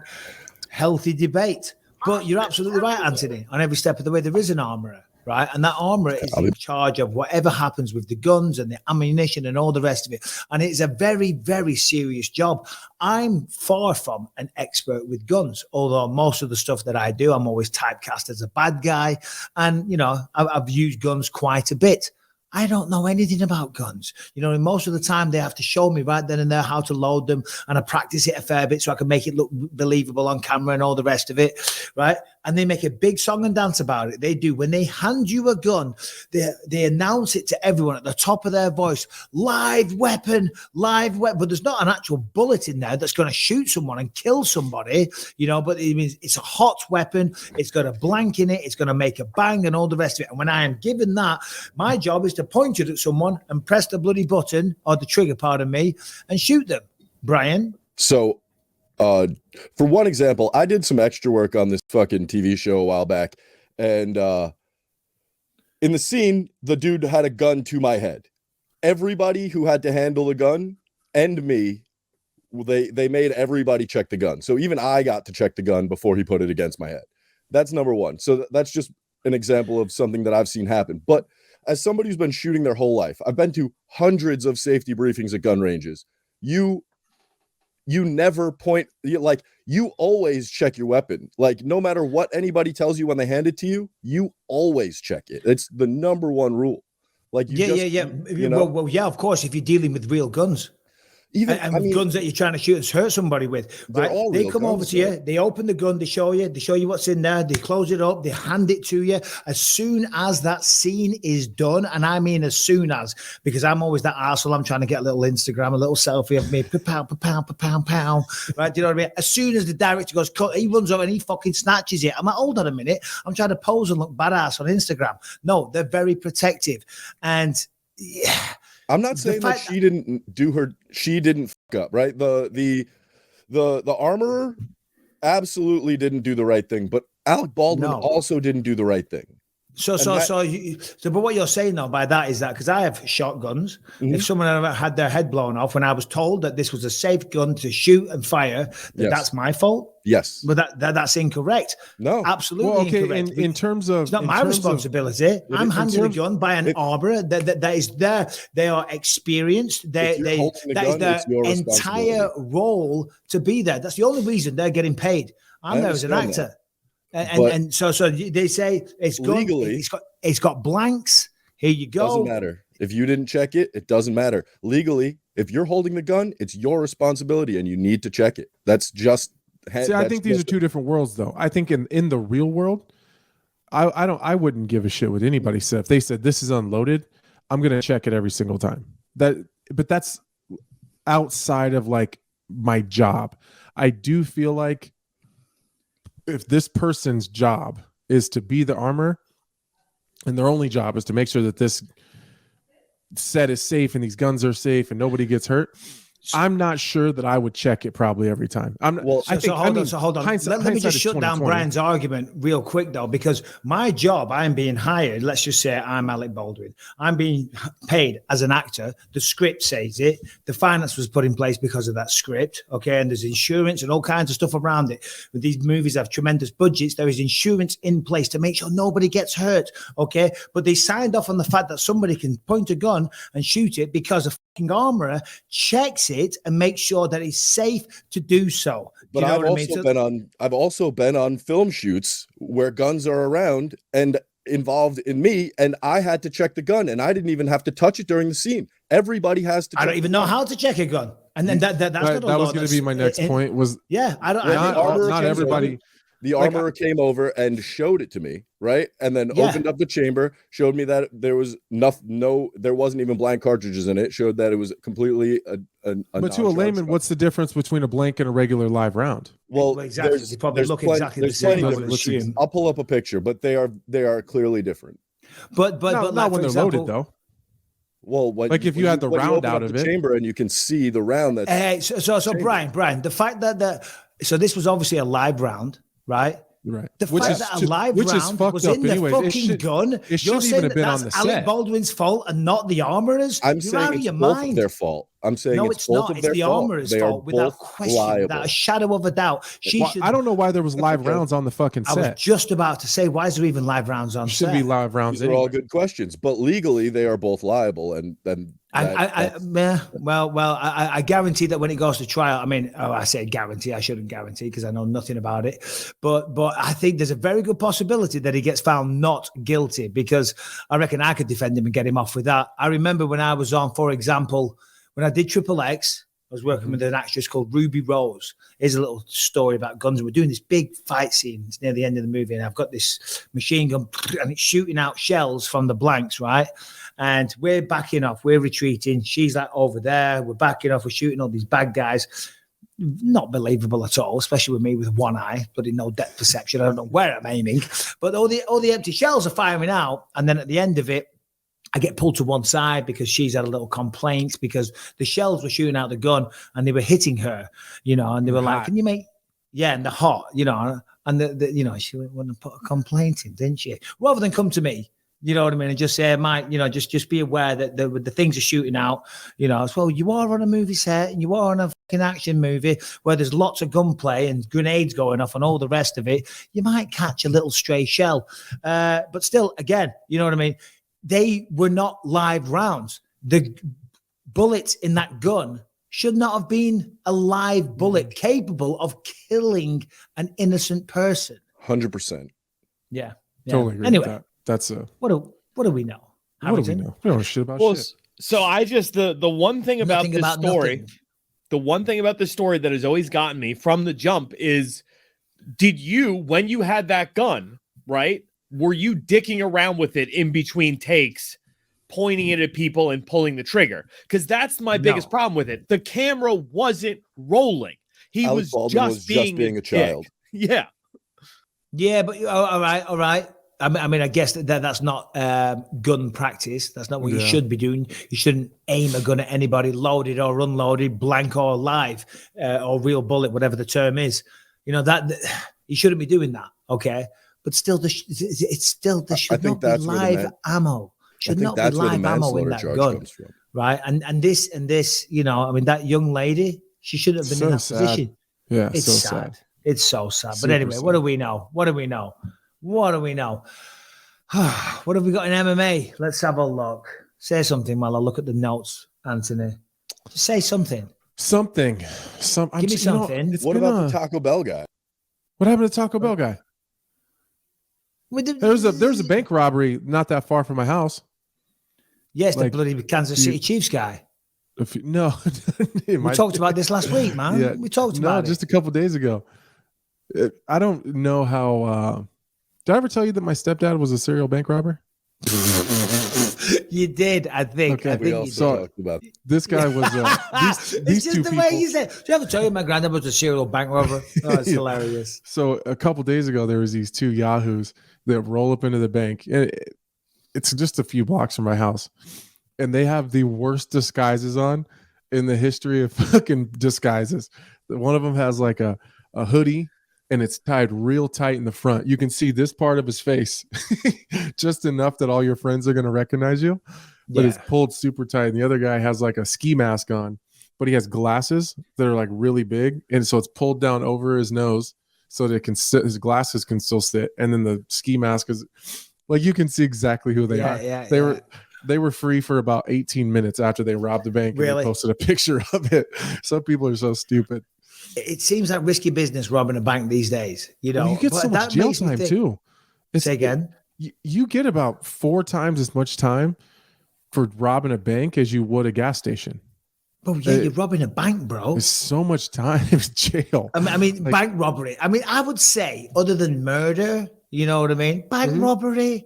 healthy debate. But you're absolutely right, Anthony. On every step of the way, there is an armorer, right? And that armorer is in charge of whatever happens with the guns and the ammunition and all the rest of it. And it's a very, very serious job. I'm far from an expert with guns, although most of the stuff that I do, I'm always typecast as a bad guy. And, I've used guns quite a bit. I don't know anything about guns. And most of the time they have to show me right then and there how to load them, and I practice it a fair bit so I can make it look believable on camera and all the rest of it, right? And they make a big song and dance about it. They do. When they hand you a gun, they announce it to everyone at the top of their voice, live weapon. But there's not an actual bullet in there that's going to shoot someone and kill somebody, but it means it's a hot weapon. It's got a blank in it. It's going to make a bang and all the rest of it. And when I am given that, my job is to point it at someone and press the bloody button, or the trigger, pardon me, and shoot them. Brian? So, for one example, I did some extra work on this fucking TV show a while back, and in the scene, the dude had a gun to my head. Everybody who had to handle the gun and me, they made everybody check the gun. So even I got to check the gun before he put it against my head. That's number one. So that's just an example of something that I've seen happen. But as somebody who's been shooting their whole life, I've been to hundreds of safety briefings at gun ranges. You never point, you always check your weapon. Like, no matter what anybody tells you when they hand it to you, you always check it. It's the number one rule. Like, yeah. Well, yeah, of course, if you're dealing with real guns. Even guns that you're trying to shoot and hurt somebody with, right? They come over to you, they open the gun, they show you what's in there, they close it up, they hand it to you. As soon as that scene is done, and I mean as soon as, because I'm always that arsehole, I'm trying to get a little Instagram, a little selfie of me, pow, right? Do you know what I mean? As soon as the director goes, cut, he runs over and he fucking snatches it. I'm like, hold on a minute, I'm trying to pose and look badass on Instagram. No, they're very protective. And yeah. I'm not saying that she didn't fuck up, right? The armorer absolutely didn't do the right thing, but Alec Baldwin also didn't do the right thing. But what you're saying though by that is that, because I have shotguns, if someone ever had their head blown off, when I was told that this was a safe gun to shoot and fire, that's my fault. Yes, but that's incorrect. No, absolutely incorrect. In terms of, it's not my responsibility. I'm handed a gun by an armorer that is there. They are experienced. That is their entire role to be there. That's the only reason they're getting paid. I'm there as an actor. And so they say it's legally, it's got blanks. Here you go. Doesn't matter. If you didn't check it, it doesn't matter. Legally, if you're holding the gun, it's your responsibility and you need to check it. That's just. I think these are two different worlds, though. I think in the real world, I wouldn't give a shit what anybody said. If they said this is unloaded, I'm going to check it every single time. But that's outside of like my job. I do feel like if this person's job is to be the armor and their only job is to make sure that this set is safe and these guns are safe and nobody gets hurt, I'm not sure that I would check it probably every time. Hold on. Let me just shut down Brian's argument real quick, though, because my job, I'm being hired. Let's just say I'm Alec Baldwin. I'm being paid as an actor. The script says it. The finance was put in place because of that script. Okay. And there's insurance and all kinds of stuff around it. With these movies have tremendous budgets. There is insurance in place to make sure nobody gets hurt. Okay. But they signed off on the fact that somebody can point a gun and shoot it because a fucking armorer checks it and make sure that it's safe to do so. But I've also been on film shoots where guns are around and involved in me, and I had to check the gun, and I didn't even have to touch it during the scene. Everybody has to. I don't even know how to check a gun, and then that was going to be my next point. Was not everybody. The armorer came over and showed it to me, right? And then opened up the chamber, showed me that there was there wasn't even blank cartridges in it. Showed that it was completely But to a layman, what's the difference between a blank and a regular live round? Well, exactly. They probably look exactly the same. I'll pull up a picture, but they are clearly different. But not when they're loaded though. Well, if you had the round out of the chamber and you can see the round that's so Brian, the fact that so this was obviously a live round. Right. The fact that a live round was in the fucking gun, it shouldn't even have been on the set. Alec Baldwin's fault and not the armorer's. I'm saying it's both of their fault. I'm saying no, it's not. It's the armorer's fault without question, without a shadow of a doubt. I don't know why there was live rounds on the fucking set. I was just about to say, why is there even live rounds on set? Should be live rounds. These are all good questions, but legally they are both liable, and then. I guarantee that when it goes to trial, I say guarantee, I shouldn't guarantee because I know nothing about it. But I think there's a very good possibility that he gets found not guilty because I reckon I could defend him and get him off with that. I remember when I was on, for example, when I did Triple X, I was working with an actress called Ruby Rose. Here's a little story about guns. We're doing this big fight scene. It's near the end of the movie, and I've got this machine gun, and it's shooting out shells from the blanks, right? And we're backing off. We're retreating. She's like over there. We're backing off. We're shooting all these bad guys. Not believable at all, especially with me with one eye, bloody no depth perception. I don't know where I'm aiming, but all the empty shells are firing out. And then at the end of it, I get pulled to one side because she's had a little complaint because the shells were shooting out the gun and they were hitting her, and they were like, can you make, and the hot, and she went and put a complaint in, didn't she? Rather than come to me, you know what I mean? And just say, Mike, just be aware that the things are shooting out, as well. You are on a movie set and you are on a fucking action movie where there's lots of gunplay and grenades going off and all the rest of it. You might catch a little stray shell. But still, again, you know what I mean? They were not live rounds. The bullets in that gun should not have been a live bullet capable of killing an innocent person. 100%. Yeah. Totally agree anyway, with that. That's a what do we know? What do we know? We don't know shit about shit. So I just the one thing about this story, the one thing about this story that has always gotten me from the jump is, did you, when you had that gun, right? Were you dicking around with it in between takes, pointing it at people and pulling the trigger? Because that's my biggest problem with it. The camera wasn't rolling. Alex Baldwin was just being a child. Yeah. Yeah, but all right. I guess that's not gun practice. That's not what you should be doing. You shouldn't aim a gun at anybody, loaded or unloaded, blank or live, or real bullet, whatever the term is. That you shouldn't be doing that. Okay. But still, there should not be live ammo. Should not be live ammo in that gun, right? And this, that young lady, she shouldn't have been in that position. Yeah, it's so sad. It's so sad. Super but anyway, sad. What do we know? What have we got in MMA? Let's have a look. Say something while I look at the notes, Anthony. Just say something. Give me something. What about the Taco Bell guy? What happened to Taco Bell guy? There's a bank robbery not that far from my house. Yes, the bloody Kansas City Chiefs guy. We talked about this last week, man. Yeah, we talked about it just a couple days ago. I don't know how. Did I ever tell you that my stepdad was a serial bank robber? You did, I think. Okay. I think We you also did. talked about This guy was these It's just two the people. way you said. Do you ever tell you my granddad was a serial bank robber? Oh, it's Yeah. hilarious. So a couple days ago, there was these two yahoos that roll up into the bank. And it's just a few blocks from my house, and they have the worst disguises on in the history of fucking disguises. One of them has like a hoodie, and it's tied real tight in the front. You can see this part of his face just enough that all your friends are going to recognize you, but it's pulled super tight. And the other guy has like a ski mask on, but he has glasses that are like really big. And so it's pulled down over his nose so that it can sit, his glasses can still sit. And then the ski mask is like, you can see exactly who they are. They were free for about 18 minutes after they robbed the bank. And they posted a picture of it. Some people are so stupid. It seems like risky business robbing a bank these days. You know, you get so much jail time too. Say again. You get about 4 times as much time for robbing a bank as you would a gas station. Oh yeah, you're robbing a bank, bro. There's so much time in jail. I mean, like, bank robbery. I mean, I would say, other than murder, you know what I mean? Bank robbery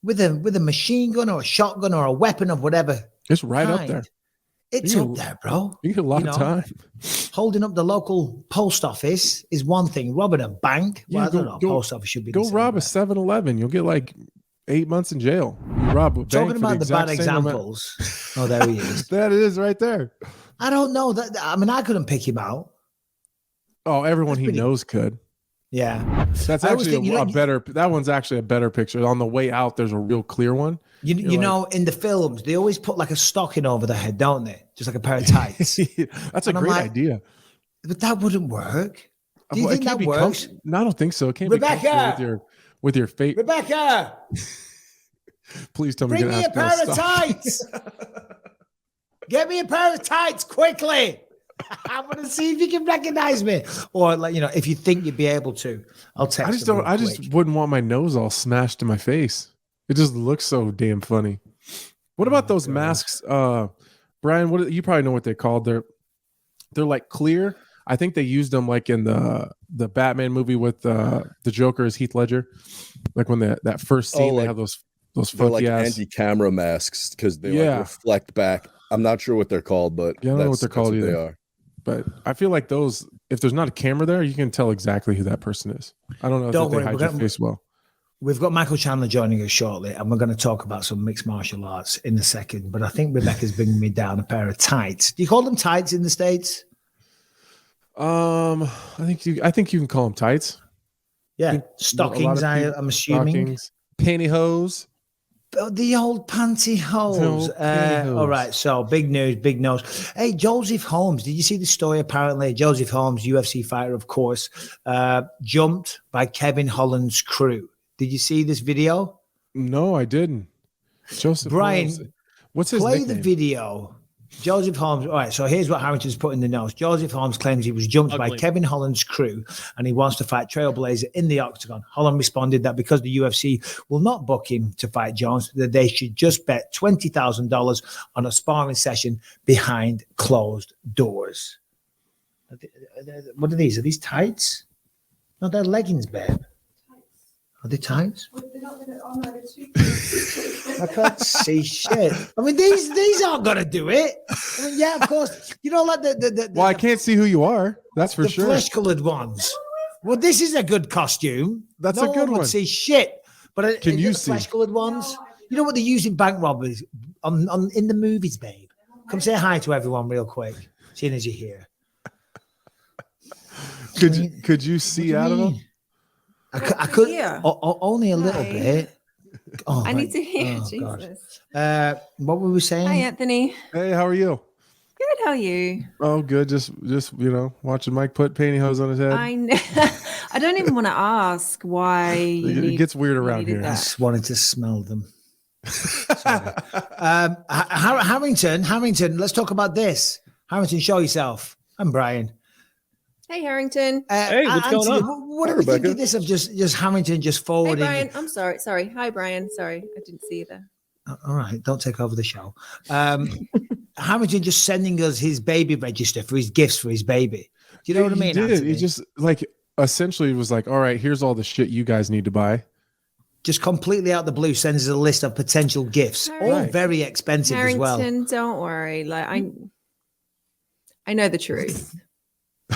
with a machine gun or a shotgun or a weapon of whatever. It's right up there. It's up there, bro. You get a lot of time. Holding up the local post office is one thing. Robbing a bank, well, I don't know. Post office should be. Go rob a 7-Eleven. You'll get like 8 months in jail. You rob a bank. Talking about the bad examples. Oh, there he is. That is right there. I don't know that. I mean, I couldn't pick him out. Oh, everyone he knows could. Yeah, that's actually a better. That one's actually a better picture. On the way out, there's a real clear one. You know, in the films, they always put like a stocking over the head, don't they? Just like a pair of tights. That's a great idea. But that wouldn't work. Do you think that works? No, I don't think so. It can't Rebecca! be with your fate. Rebecca! Please tell me. Bring me a pair of tights. Get me a pair of tights quickly. I want to see if you can recognize me, or like, you know, if you think you'd be able to. I'll text. I just wouldn't want my nose all smashed in my face. It just looks so damn funny. What about those masks, Brian? What you probably know what they're called? They're like clear. I think they used them like in the Batman movie with the Joker as Heath Ledger, like when that first scene they have those funky like ass anti-camera masks because they like reflect back. I'm not sure what they're called, but I don't know what they're called either. They are. But I feel like those, if there's not a camera there, you can tell exactly who that person is. I don't know if they hide your face well. We've got Michael Chandler joining us shortly, and we're going to talk about some mixed martial arts in a second. But I think Rebecca's bringing me down a pair of tights. Do you call them tights in the States? I think you can call them tights. Yeah, stockings. I'm assuming stockings, pantyhose. The old pantyhose. All right, so big news, big nose. Hey, Joseph Holmes, did you see the story? Apparently, Joseph Holmes, UFC fighter, of course, jumped by Kevin Holland's crew. Did you see this video? No, I didn't. Joseph Brian, Holmes. What's his play nickname? the video. Joseph Holmes. All right, so here's what Harrington's put in the notes. Joseph Holmes claims he was jumped by Kevin Holland's crew and he wants to fight Trailblazer in the octagon. Holland responded that because the UFC will not book him to fight Jones, that they should just bet $20,000 on a sparring session behind closed doors. What are these? Are these tights? No, they're leggings, babe. Are they tights? I can't see shit. I mean, these aren't gonna do it. I mean, yeah, of course. You know, like I can't see who you are. That's for sure. The flesh-colored ones. Well, this is a good costume. That's a good one. Would see shit. But can you see flesh-colored ones? You know what they use in bank robberies on in the movies, babe. Come say hi to everyone real quick, seeing as you're here. Could you see out of them? I could only a little bit. Oh, I need to hear. Jesus. What were we saying? Hi, Anthony. Hey, how are you? Good. How are you? Oh, good. Just watching Mike put pantyhose on his head. I know. I don't even want to ask why. It gets weird around here. I just wanted to smell them. Harrington. Let's talk about this. Harrington, show yourself. I'm Brian. Hey, Harrington. Hey, what's going on? What do we think of this of just Harrington just forwarding? Hey, Brian. I'm sorry. Hi, Brian. Sorry, I didn't see you there. All right, don't take over the show. Harrington just sending us his baby register for his gifts for his baby. Do you know what I mean? He just like essentially was like, all right, here's all the shit you guys need to buy. just completely out the blue sends us a list of potential gifts, all very expensive as well. Don't worry. Like I know the truth.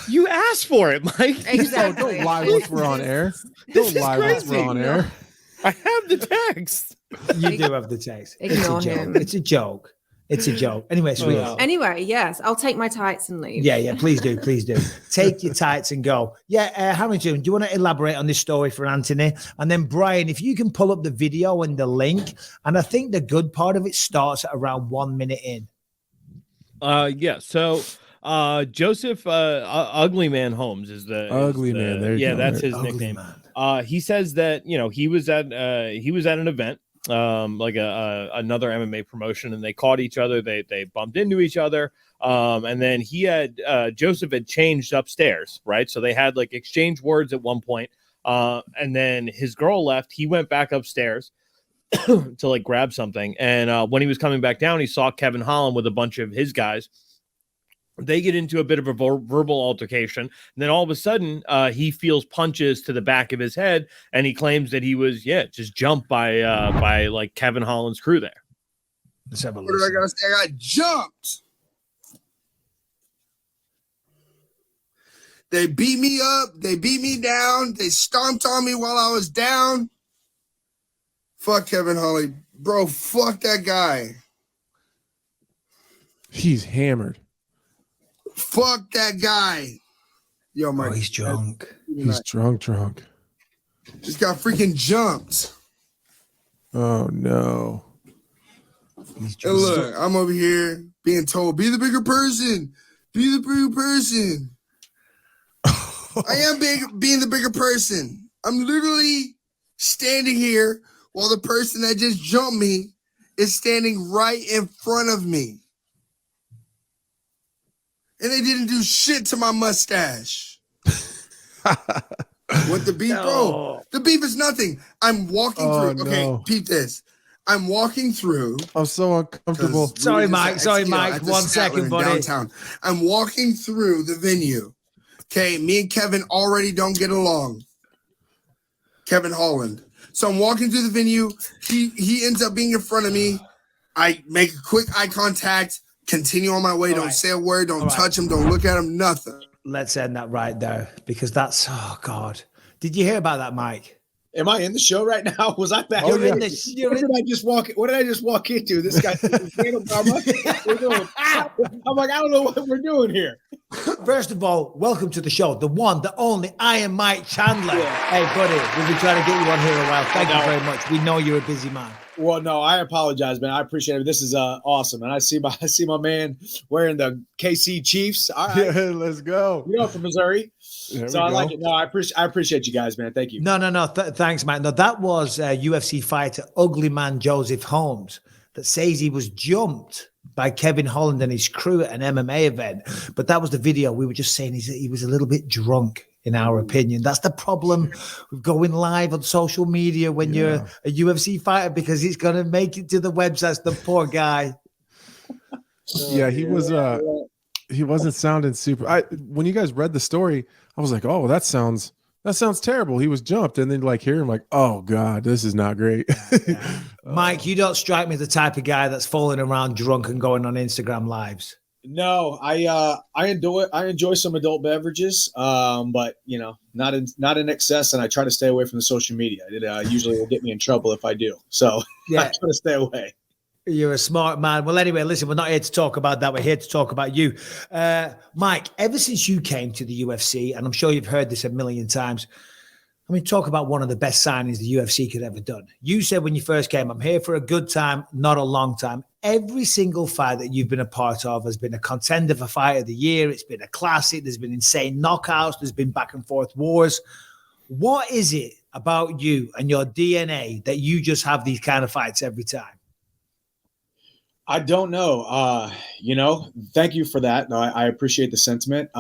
You asked for it, Mike. Exactly. Don't lie once we're on air. Don't lie once we're on air. I have the text. You do have the text. Ignore him. It's a joke. It's a joke. Anyway, sweetheart. Anyway, yes, I'll take my tights and leave. Yeah, please do. Please do. Take your tights and go. Yeah, Hamilton, do you want to elaborate on this story for Anthony? And then, Brian, if you can pull up the video and the link. And I think the good part of it starts at around 1 minute in. Yeah. So Joseph Ugly Man Holmes is the Ugly Man. There you go. That's his nickname. He says that, he was at an event, like another MMA promotion, and they caught each other. They bumped into each other. And then Joseph had changed upstairs, right? So they had like exchanged words at one point. And then his girl left. He went back upstairs to like grab something. And when he was coming back down, he saw Kevin Holland with a bunch of his guys. They get into a bit of a verbal altercation. And then all of a sudden, he feels punches to the back of his head, and he claims that he was, just jumped by like Kevin Holland's crew there. Let's have a listen. What do I gotta say? I got jumped. They beat me up. They beat me down. They stomped on me while I was down. Fuck Kevin Holland. Bro, fuck that guy. He's hammered. Fuck that guy. Yo, Mike. Oh, he's drunk. He's drunk. Just got freaking jumped. Oh, no. And look, I'm over here being told, be the bigger person. Be the bigger person. I am being the bigger person. I'm literally standing here while the person that just jumped me is standing right in front of me. And they didn't do shit to my mustache. What the beef, bro? The beef is nothing. I'm walking through. Okay, peep this. I'm walking through. I'm so uncomfortable. Sorry, Mike. 1 second, buddy. Downtown. I'm walking through the venue. Okay, me and Kevin already don't get along. Kevin Holland. So I'm walking through the venue. He ends up being in front of me. I make a quick eye contact. Continue on my way. Don't say a word. Don't touch him. Don't look at him. Nothing. Let's end that right there because that's, oh, God. Did you hear about that, Mike? Am I in the show right now? Was I back? What did I just walk into? This guy. I'm like, I don't know what we're doing here. First of all, welcome to the show. The one, the only, I am Mike Chandler. Yeah. Hey, buddy, we've been trying to get you on here a while. Thank you very much. We know you're a busy man. Well, no, I apologize, man. I appreciate it. This is awesome, and I see my man wearing the KC Chiefs. All right, yeah, let's go. You're from Missouri, so I like it. No, I appreciate you guys, man. Thank you. No. Thanks, man. No, that was UFC fighter Ugly Man Joseph Holmes that says he was jumped by Kevin Holland and his crew at an MMA event. But that was the video. We were just saying he was a little bit drunk. In our opinion, that's the problem with going live on social media when you're a UFC fighter because it's going to make it to the websites. The poor guy. Yeah, he wasn't sounding super. When you guys read the story, I was like, oh, that sounds terrible. He was jumped, and then like here, I'm like, oh God, this is not great. Yeah. Mike, you don't strike me the type of guy that's falling around drunk and going on Instagram lives. No, I enjoy some adult beverages, but not in excess, and I try to stay away from the social media. It usually will get me in trouble if I do. So I try to stay away. You're a smart man. Well, anyway, listen, we're not here to talk about that. We're here to talk about you. Mike, ever since you came to the UFC, and I'm sure you've heard this a million times, I mean, talk about one of the best signings the UFC could ever done. You said when you first came, I'm here for a good time, not a long time. Every single fight that you've been a part of has been a contender for fight of the year. It's been a classic. There's been insane knockouts. There's been back and forth wars. What is it about you and your DNA that you just have these kind of fights every time? I don't know. Thank you for that. No, I appreciate the sentiment.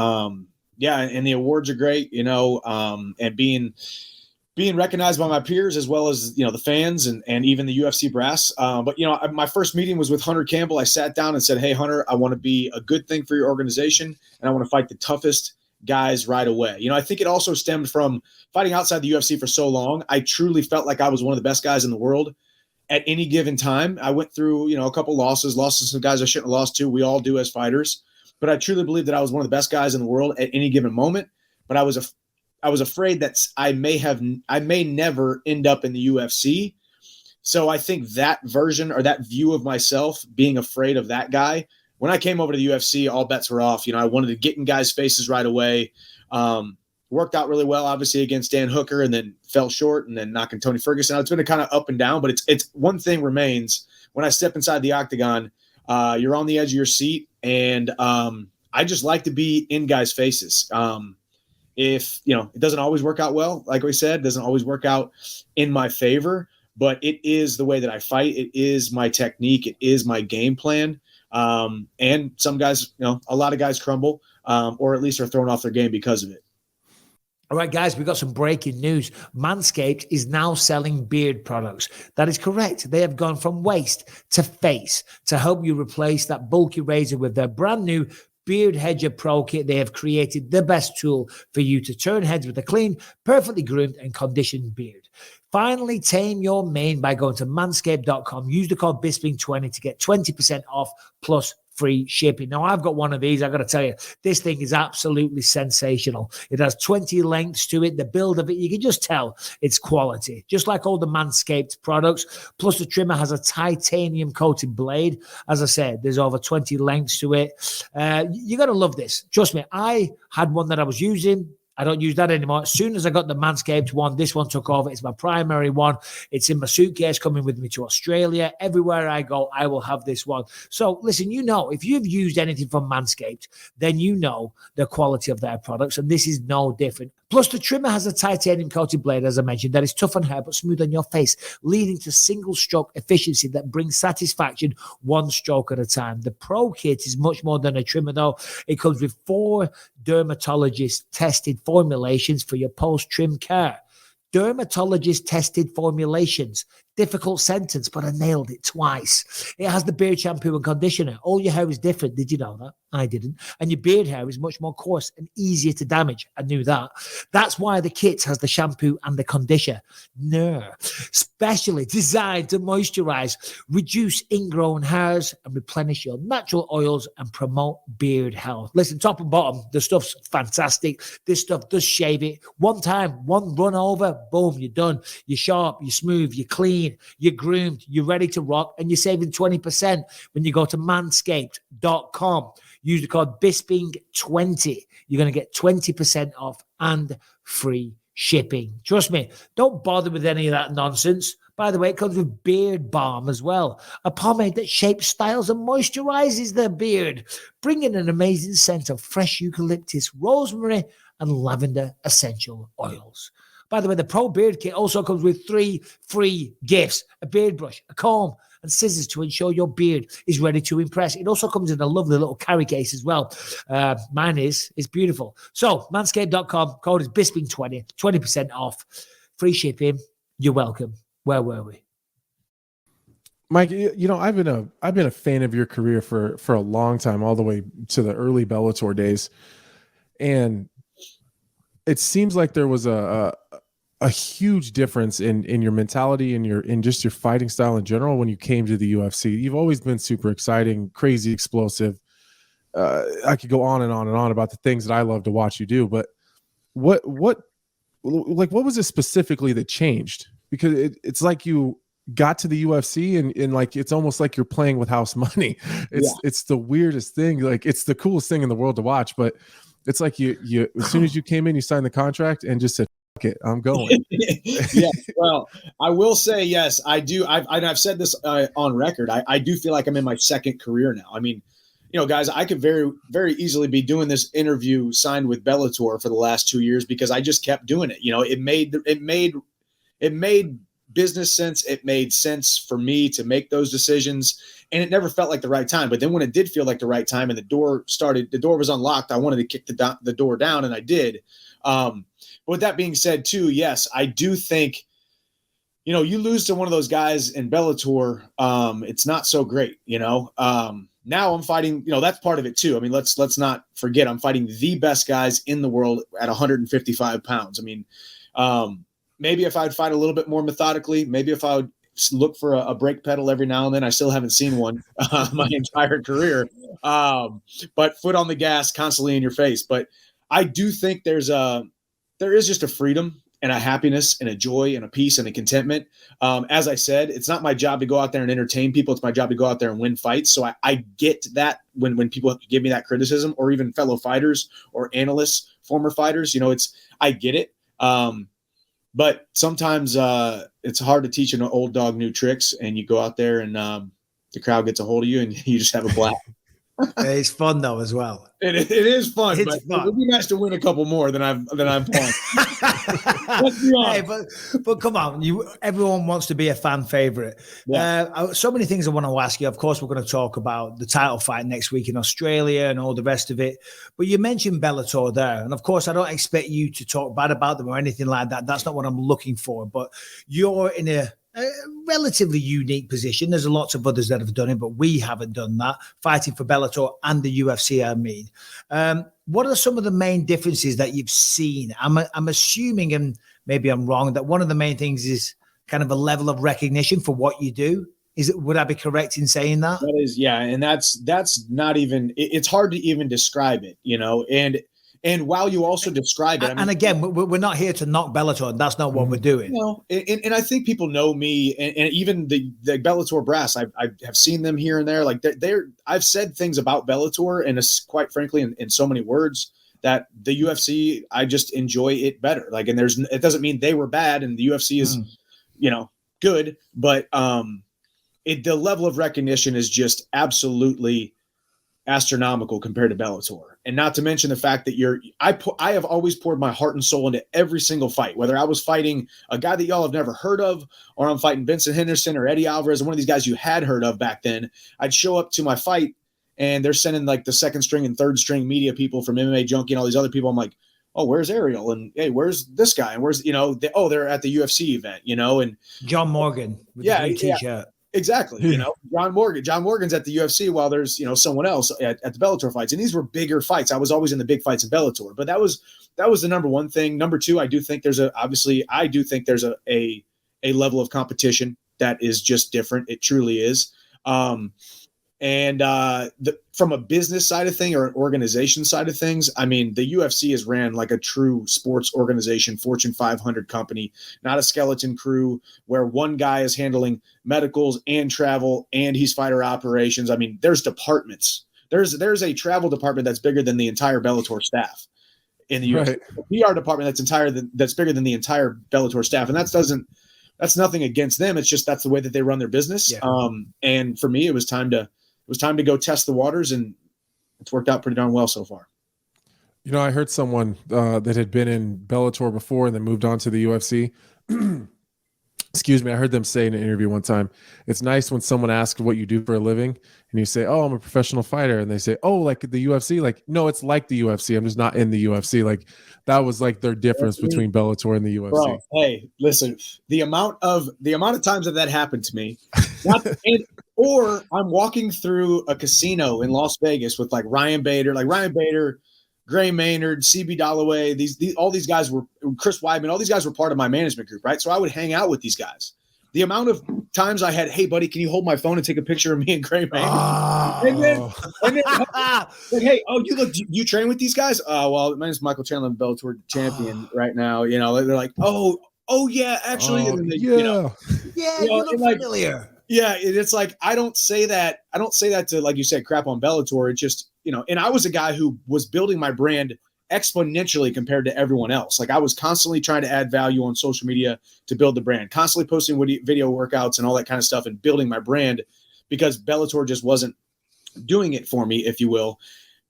Yeah, and the awards are great, and being recognized by my peers as well as, the fans and even the UFC brass. But my first meeting was with Hunter Campbell. I sat down and said, hey, Hunter, I want to be a good thing for your organization, and I want to fight the toughest guys right away. You know, I think it also stemmed from fighting outside the UFC for so long. I truly felt like I was one of the best guys in the world at any given time. I went through, you know, a couple losses to some guys I shouldn't have lost to. We all do as fighters. But I truly believe that I was one of the best guys in the world at any given moment. But I was afraid that I may never end up in the UFC. So I think that version or that view of myself, being afraid of that guy, when I came over to the UFC, all bets were off. You know, I wanted to get in guys' faces right away. Worked out really well, obviously, against Dan Hooker, and then fell short, and then knocking Tony Ferguson out. It's been a kind of up and down, but it's one thing remains. When I step inside the octagon, you're on the edge of your seat, and I just like to be in guys' faces. If, you know, it doesn't always work out well, like we said, doesn't always work out in my favor, but it is the way that I fight. It is my technique. It is my game plan. And some guys, you know, a lot of guys crumble, or at least are thrown off their game because of it. All right, guys, we've got some breaking news. Manscaped is now selling beard products. That is correct. They have gone from waist to face to help you replace that bulky razor with their brand new Beard Hedger Pro Kit. They have created the best tool for you to turn heads with a clean, perfectly groomed and conditioned beard. Finally, tame your mane by going to manscaped.com. Use the code Bisping20 to get 20% off plus free shipping. Now, I've got one of these. I got to tell you, this thing is absolutely sensational. It has 20 lengths to it. The build of it, you can just tell it's quality, just like all the Manscaped products. Plus, the trimmer has a titanium-coated blade. As I said, there's over 20 lengths to it. You're going to love this. Trust me, I had one that I was using. I don't use that anymore. As soon as I got the Manscaped one, this one took over. It's my primary one. It's in my suitcase coming with me to Australia. Everywhere I go, I will have this one. So listen, you know, if you've used anything from Manscaped, then you know the quality of their products, and this is no different. Plus, the trimmer has a titanium-coated blade, as I mentioned, that is tough on hair but smooth on your face, leading to single-stroke efficiency that brings satisfaction one stroke at a time. The Pro Kit is much more than a trimmer, though. It comes with 4 dermatologist-tested formulations for your post-trim care. Dermatologist-tested formulations. Difficult sentence, but I nailed it twice. It has the beard shampoo and conditioner. All your hair is different. Did you know that? I didn't. And your beard hair is much more coarse and easier to damage. I knew that. That's why the kit has the shampoo and the conditioner. Specially designed to moisturize, reduce ingrown hairs, and replenish your natural oils and promote beard health. Listen, top and bottom, the stuff's fantastic. This stuff does shave it. One time, one run over, boom, you're done. You're sharp, you're smooth, you're clean, you're groomed, you're ready to rock, and you're saving 20% when you go to manscaped.com. Use the code Bisping20. You're going to get 20% off and free shipping. Trust me, don't bother with any of that nonsense. By the way, it comes with beard balm as well, a pomade that shapes, styles, and moisturizes the beard, bringing an amazing scent of fresh eucalyptus, rosemary, and lavender essential oils. By the way, the Pro Beard Kit also comes with 3 free gifts: a beard brush, a comb, and scissors to ensure your beard is ready to impress. It also comes in a lovely little carry case as well. Mine is. It's beautiful. So, manscaped.com, code is Bisping20, 20% off, free shipping. You're welcome. Where were we? Mike, you know, I've been a fan of your career for a long time, all the way to the early Bellator days. And it seems like there was a huge difference in your mentality and in just your fighting style in general when you came to the UFC. You've always been super exciting, crazy, explosive. I could go on and on and on about the things that I love to watch you do, but what was it specifically that changed? Because it's like you got to the UFC and like it's almost like you're playing with house money. It's the weirdest thing. Like, it's the coolest thing in the world to watch, but it's like you as soon as you came in, you signed the contract and just said, "Fuck it, I'm going." Yeah, well, I will say yes, I do. I've said this on record. I do feel like I'm in my second career now. I mean, you know, guys, I could very, very easily be doing this interview signed with Bellator for the last 2 years because I just kept doing it. You know, it made business sense. It made sense for me to make those decisions, and it never felt like the right time. But then when it did feel like the right time and the door was unlocked, I wanted to kick the door down, and I did. But with that being said, too, yes, I do think, you lose to one of those guys in Bellator, it's not so great, Now I'm fighting, that's part of it too. I mean, let's not forget I'm fighting the best guys in the world at 155 pounds. I mean, maybe if I'd fight a little bit more methodically, maybe if I would look for a brake pedal every now and then, I still haven't seen one my entire career. But foot on the gas, constantly in your face. But I do think there is just a freedom and a happiness and a joy and a peace and a contentment. As I said, it's not my job to go out there and entertain people. It's my job to go out there and win fights. So I get that when people give me that criticism, or even fellow fighters or analysts, former fighters, I get it. But sometimes it's hard to teach an old dog new tricks, and you go out there and the crowd gets a hold of you and you just have a blast. It's fun though as well. It is fun, It's but fun. it would be nice to win a couple more than I've won. Let's be honest. Hey, but come on, everyone wants to be a fan favorite. Yeah. So many things I want to ask you. Of course, we're going to talk about the title fight next week in Australia and all the rest of it. But you mentioned Bellator there, and of course, I don't expect you to talk bad about them or anything like that. That's not what I'm looking for. But you're in a relatively unique position. There's lots of others that have done it, but we haven't done that, fighting for Bellator and the UFC, I mean. What are some of the main differences that you've seen? I'm assuming, and maybe I'm wrong, that one of the main things is kind of a level of recognition for what you do. Would I be correct in saying that? That is, yeah. And that's not even, it's hard to even describe it, and while you also describe it, and again, we're not here to knock Bellator. That's not what we're doing. And I think people know me, and even the Bellator brass. I have seen them here and there. Like I've said things about Bellator, and it's quite frankly, in so many words, that the UFC, I just enjoy it better. Like, and it doesn't mean they were bad, and the UFC is, good, but the level of recognition is just absolutely astronomical compared to Bellator. And not to mention the fact that I have always poured my heart and soul into every single fight, whether I was fighting a guy that y'all have never heard of, or I'm fighting Vincent Henderson or Eddie Alvarez, one of these guys you had heard of back then. I'd show up to my fight and they're sending like the second string and third string media people from MMA Junkie and all these other people. I'm like, oh, where's Ariel? And hey, where's this guy? And where's, they're at the UFC event, and John Morgan with the green t-shirt. Exactly. John Morgan's at the UFC while there's, someone else at the Bellator fights. And these were bigger fights. I was always in the big fights in Bellator, but that was the number one thing. Number two, I do think there's a level of competition that is just different. It truly is. From a business side of thing or an organization side of things, I mean, the UFC is ran like a true sports organization, Fortune 500 company, not a skeleton crew where one guy is handling medicals and travel and he's fighter operations. I mean, there's departments. There's a travel department that's bigger than the entire Bellator staff in the UFC. Right. A PR department that's bigger than the entire Bellator staff. And that's nothing against them. It's just that's the way that they run their business. Yeah. And for me, it was time to go test the waters, and it's worked out pretty darn well so far. I heard someone that had been in Bellator before and then moved on to the UFC. Excuse me. I heard them say in an interview one time, it's nice when someone asks what you do for a living and you say, oh, I'm a professional fighter. And they say, oh, like the UFC? Like, no, it's like the UFC. I'm just not in the UFC. Like that was like their difference between Bellator and the UFC. Bro, hey, listen, the amount of times that happened to me, or I'm walking through a casino in Las Vegas with like Ryan Bader, Gray Maynard, CB Dalloway, all these guys were Chris Weidman, all these guys were part of my management group, right? So I would hang out with these guys. The amount of times I had, hey buddy, can you hold my phone and take a picture of me and Gray Maynard? Oh. And then hey, you train with these guys? Well, my name's Michael Chandler, I'm Bellator champion right now. They're like, oh yeah, actually, you look familiar. Yeah, it's like I don't say that to, like you said, crap on Bellator. It's just, and I was a guy who was building my brand exponentially compared to everyone else. Like I was constantly trying to add value on social media to build the brand, constantly posting video workouts and all that kind of stuff and building my brand because Bellator just wasn't doing it for me, if you will.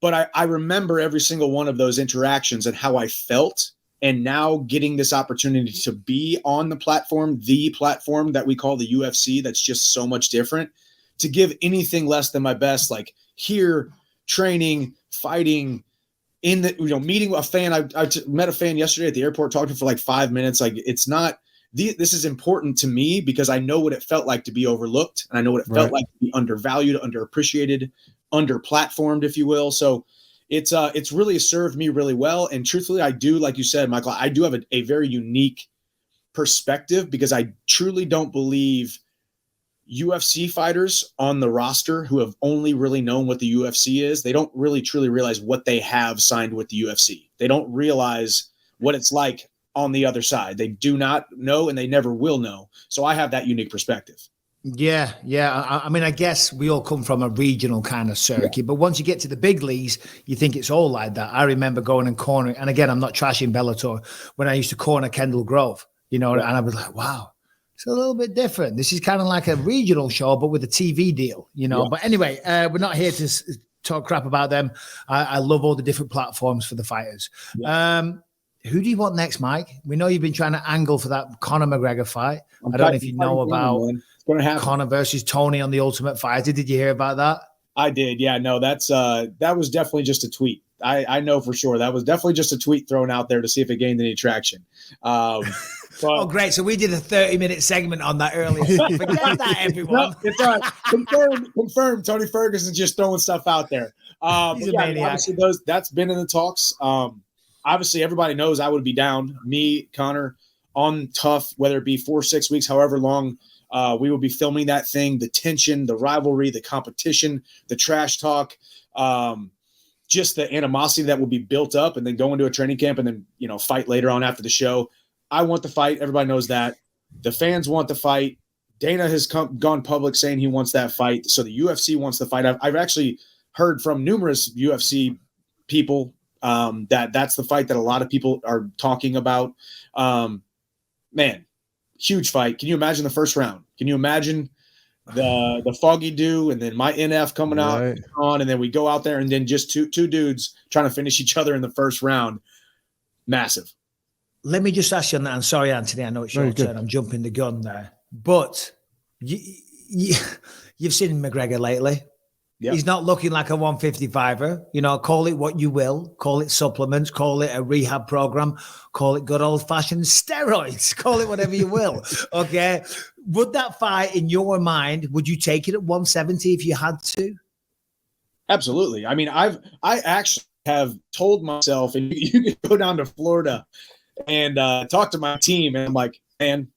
But I remember every single one of those interactions and how I felt. And now getting this opportunity to be on the platform that we call the UFC, that's just so much different, to give anything less than my best, like here, training, fighting, meeting a fan. I met a fan yesterday at the airport, talking for like 5 minutes. Like it's not this is important to me because I know what it felt like to be overlooked, and I know what it felt like to be undervalued, underappreciated, underplatformed, if you will. So it's really served me really well. And truthfully, I do, like you said, Michael, I do have a very unique perspective because I truly don't believe UFC fighters on the roster who have only really known what the UFC is, they don't really truly realize what they have signed with the UFC. They don't realize what it's like on the other side. They do not know, and they never will know. So I have that unique perspective. Yeah. I mean, I guess we all come from a regional kind of circuit, but once you get to the big leagues, you think it's all like that. I remember going and cornering, and again, I'm not trashing Bellator, when I used to corner Kendall Grove, and I was like, wow, it's a little bit different. This is kind of like a regional show, but with a TV deal, But anyway, we're not here to talk crap about them. I love all the different platforms for the fighters. Yeah. Who do you want next, Mike? We know you've been trying to angle for that Conor McGregor fight. I don't know if you know about Conor versus Tony on the Ultimate Fighter. Did you hear about that? I did. Yeah, no, that was definitely just a tweet. I know for sure that was definitely just a tweet thrown out there to see if it gained any traction. Oh, great. So we did a 30-minute segment on that earlier. Forget that, everyone. No, it's all right. Confirmed. Tony Ferguson's just throwing stuff out there. He's a maniac. Obviously, that's been in the talks. Obviously, everybody knows I would be down. Me, Connor, on tough, whether it be 4 or 6 weeks, however long we will be filming that thing, the tension, the rivalry, the competition, the trash talk, just the animosity that will be built up, and then go into a training camp and then, fight later on after the show. I want the fight. Everybody knows that. The fans want the fight. Dana has gone public saying he wants that fight. So the UFC wants the fight. I've actually heard from numerous UFC people that's the fight that a lot of people are talking about. Man, huge fight. Can you imagine the first round? Can you imagine the foggy dew and then my NF coming out on, and then we go out there and then just two dudes trying to finish each other in the first round? Massive. Let me just ask you on that. I'm sorry, Anthony. I know it's your turn. I'm jumping the gun there. But you've seen McGregor lately. Yep. He's not looking like a 155er. Call it what you will. Call it supplements. Call it a rehab program. Call it good old-fashioned steroids. Call it whatever you will. Okay. Would that fight, in your mind, would you take it at 170 if you had to? Absolutely. I mean, I actually have told myself, and you can go down to Florida and talk to my team, and I'm like, man,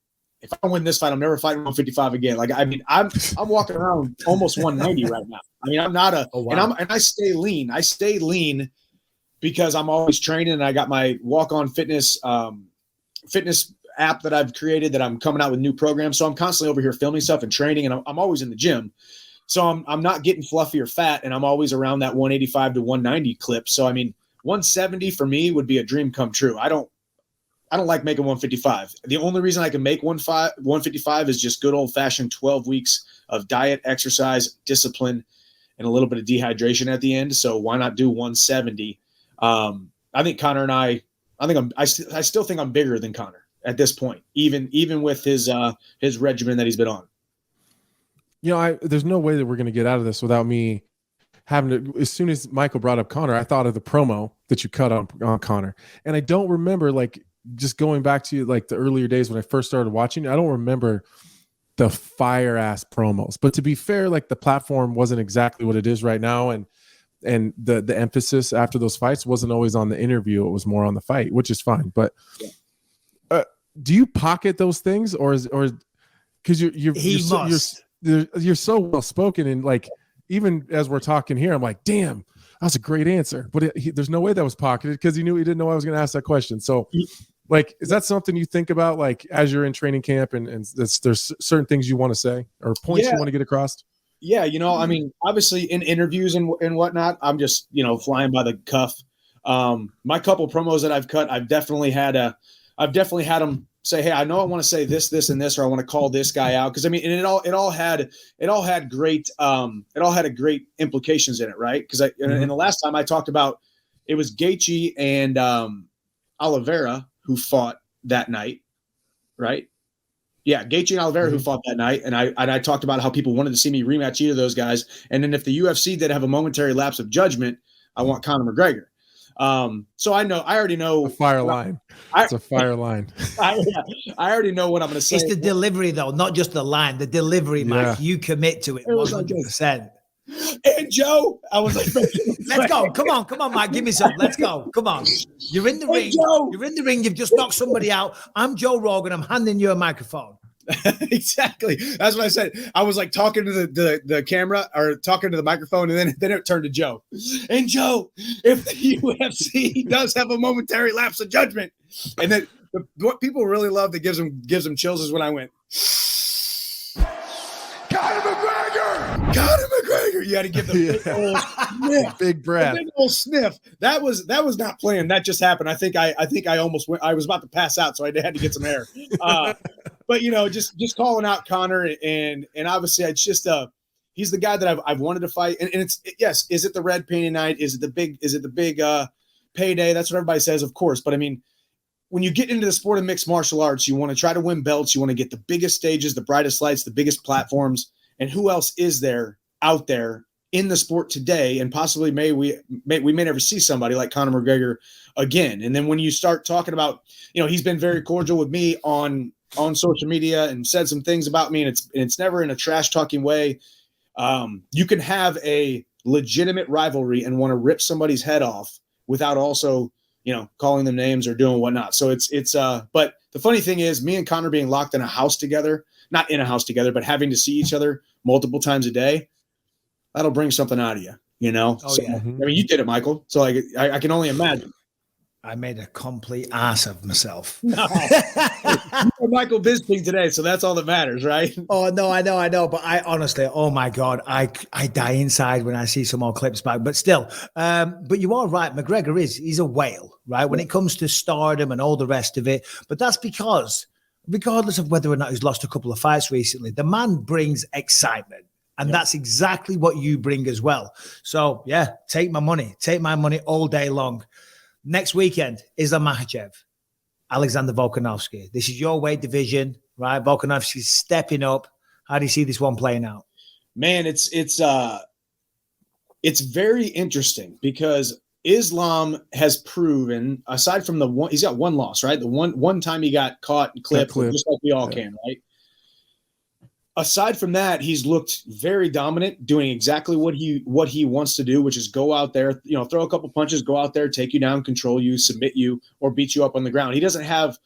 if I win this fight, I'm never fighting 155 again. Like, I mean, I'm walking around almost 190 right now. I mean, I'm not and I stay lean. I stay lean because I'm always training, and I got my Walk On Fitness app that I've created that I'm coming out with new programs. So I'm constantly over here filming stuff and training, and I'm always in the gym. So I'm not getting fluffy or fat, and I'm always around that 185 to 190 clip. So I mean, 170 for me would be a dream come true. I don't like making 155. The only reason I can make 155 is just good old-fashioned 12 weeks of diet, exercise, discipline, and a little bit of dehydration at the end. So why not do 170? I think Connor and I still think I'm bigger than Connor at this point, even with his regimen that he's been on. There's no way that we're going to get out of this without me having to. As soon as Michael brought up Connor, I thought of the promo that you cut on Connor, and I don't remember, like, just going back to like the earlier days when I first started watching, I don't remember the fire ass promos. But to be fair, like, the platform wasn't exactly what it is right now, and the emphasis after those fights wasn't always on the interview; it was more on the fight, which is fine. But do you pocket those things, or because you're so well spoken, and like, even as we're talking here, I'm like, damn, that's a great answer. But there's no way that was pocketed because he didn't know I was going to ask that question. So, like, is that something you think about, like, as you're in training camp, and there's certain things you want to say or points you want to get across? Yeah, I mean, obviously in interviews and whatnot, I'm just, flying by the cuff. My couple promos that I've cut, I've definitely had them say, hey, I know I want to say this, and this, or I want to call this guy out. Cause I mean, and it all had great implications in it. Right. Cause and the last time I talked about, it was Gaethje and Oliveira who fought that night. Right. Yeah. Gaethje and Oliveira who fought that night. And I talked about how people wanted to see me rematch either of those guys. And then if the UFC did have a momentary lapse of judgment, I want Conor McGregor. So I already know a fire line. It's a fire line. I already know what I'm going to say. It's the delivery though, not just the line. The delivery, Mike. You commit to it 100%. And Joe, I was like, let's go. Come on, Mike. Give me some. Let's go. Come on. You're in the ring. Joe. You're in the ring. You've just knocked somebody out. I'm Joe Rogan. I'm handing you a microphone. Exactly. That's what I said. I was like talking to the camera or talking to the microphone, and then it turned to Joe. And Joe, if the UFC does have a momentary lapse of judgment, and then what people really love that gives them chills is when I went, Conor McGregor. You had to give the big old sniff. Big breath. Big old sniff. That was not planned. That just happened. I think I almost went. I was about to pass out, so I had to get some air. But just calling out Conor and obviously it's just he's the guy that I've wanted to fight. And it's yes, is it the red painting night? Is it the big payday? That's what everybody says, of course. But I mean, when you get into the sport of mixed martial arts, you want to try to win belts. You want to get the biggest stages, the brightest lights, the biggest platforms. And who else is there out there in the sport today? And possibly we may never see somebody like Conor McGregor again. And then when you start talking about, he's been very cordial with me on social media and said some things about me, and it's never in a trash talking way. You can have a legitimate rivalry and want to rip somebody's head off without also, calling them names or doing whatnot. So but the funny thing is me and Conor being locked in a house together, not in a house together, but having to see each other multiple times a day, that'll bring something out of you, Oh, so, yeah. I mean, you did it, Michael. So I can only imagine. I made a complete ass of myself. No. You're Michael Bisping today, so that's all that matters, right? Oh, no, I know. But I honestly, oh my God, I die inside when I see some more clips back. But still, but you are right. McGregor he's a whale, right? When it comes to stardom and all the rest of it. But that's because, regardless of whether or not he's lost a couple of fights recently, the man brings excitement. And that's exactly what you bring as well. So, yeah, take my money all day long. Next weekend, Islam Makhachev, Alexander Volkanovski. This is your weight division, right? Volkanovski's stepping up. How do you see this one playing out? Man, it's very interesting because Islam has proven, aside from he's got one loss, right? The one time he got caught and clipped, just like we all can, right? Aside from that, he's looked very dominant, doing exactly what he wants to do, which is go out there, throw a couple punches, go out there, take you down, control you, submit you, or beat you up on the ground. He doesn't have,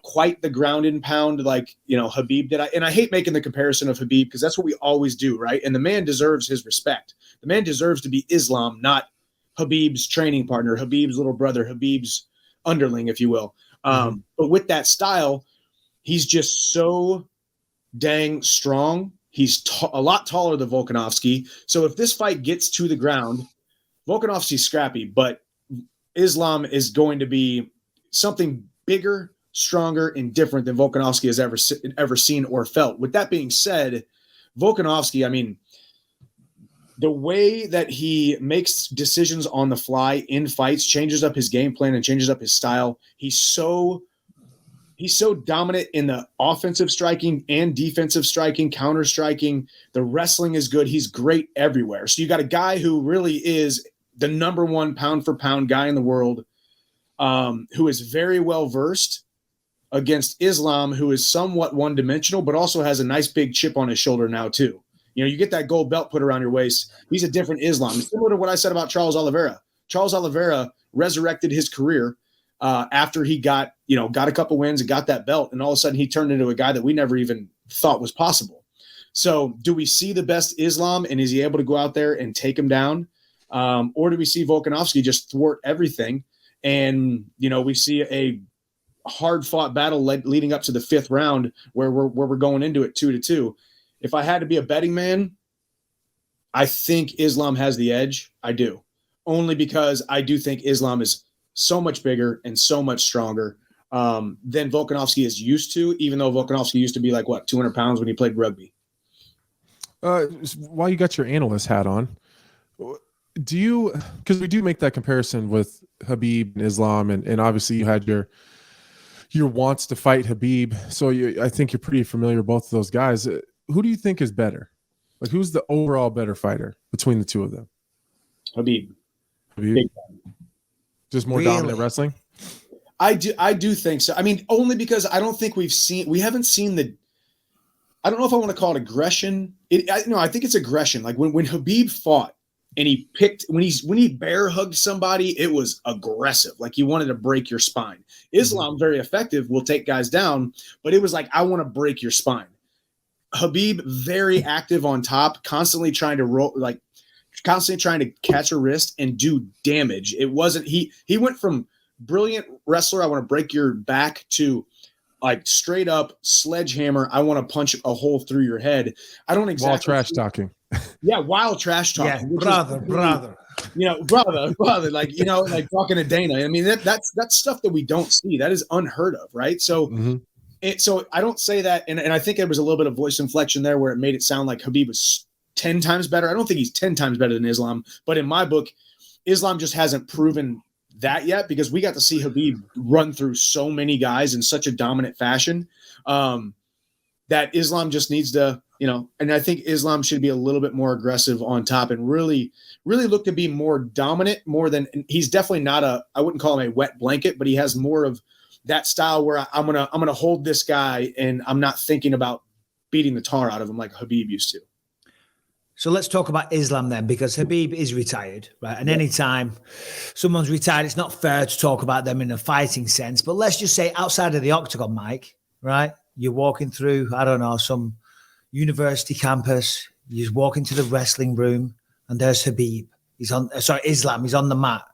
quite the ground and pound like, Khabib did. And I hate making the comparison of Khabib because that's what we always do, right? And the man deserves his respect. The man deserves to be Islam, not Khabib's training partner, Khabib's little brother, Khabib's underling, if you will. But with that style, he's just so dang strong. He's a lot taller than Volkanovski. So if this fight gets to the ground, Volkanovski's scrappy, but Islam is going to be something bigger, stronger, and different than Volkanovski has ever seen or felt. With that being said, Volkanovski, I mean, the way that he makes decisions on the fly in fights, changes up his game plan and changes up his style. He's so dominant in the offensive striking and defensive striking, counter striking. The wrestling is good. He's great everywhere. So you got a guy who really is the number one pound for pound guy in the world, who is very well versed against Islam, who is somewhat one dimensional, but also has a nice big chip on his shoulder now too. You get that gold belt put around your waist. He's a different Islam. Similar to what I said about Charles Oliveira. Charles Oliveira resurrected his career after he got a couple wins and got that belt. And all of a sudden he turned into a guy that we never even thought was possible. So do we see the best Islam and is he able to go out there and take him down? Or do we see Volkanovski just thwart everything? And, we see a hard fought battle leading up to the fifth round where we're going into it 2-2. If I had to be a betting man, I think Islam has the edge. I do. Only because I do think Islam is so much bigger and so much stronger than Volkanovski is used to, even though Volkanovski used to be 200 pounds when he played rugby. While you got your analyst hat on, because we do make that comparison with Khabib and Islam, and obviously you had your wants to fight Khabib. So I think you're pretty familiar with both of those guys. Who do you think is better? Who's the overall better fighter between the two of them? Khabib. Big Just more dominant wrestling. I do think so. I mean, only because I don't think we haven't seen the. I don't know if I want to call it aggression. I think it's aggression. Like when Khabib fought and he picked when he bear hugged somebody, it was aggressive. Like he wanted to break your spine. Islam, very effective, will take guys down, but it was like, I want to break your spine. Khabib, very active on top, constantly trying to catch a wrist and do damage. It wasn't he went from brilliant wrestler, I want to break your back, to like straight up sledgehammer, I want to punch a hole through your head. I don't exactly while trash talking. Yeah, while trash talking. Yeah, brother. Brother, like talking to Dana. I mean, that's stuff that we don't see. That is unheard of, right? So so I don't say that, and I think there was a little bit of voice inflection there where it made it sound like Khabib was 10 times better. I don't think he's 10 times better than Islam, but in my book, Islam just hasn't proven that yet, because we got to see Khabib run through so many guys in such a dominant fashion that Islam just needs to, and I think Islam should be a little bit more aggressive on top and really, really look to be more dominant, more than he's definitely not I wouldn't call him a wet blanket, but he has more of that style where I'm going to hold this guy and I'm not thinking about beating the tar out of him like Khabib used to. So let's talk about Islam then, because Khabib is retired, right? And anytime someone's retired, it's not fair to talk about them in a fighting sense. But let's just say outside of the octagon, Mike, right? You're walking through, I don't know, some university campus. You walk into the wrestling room and there's Khabib. Islam. He's on the mat.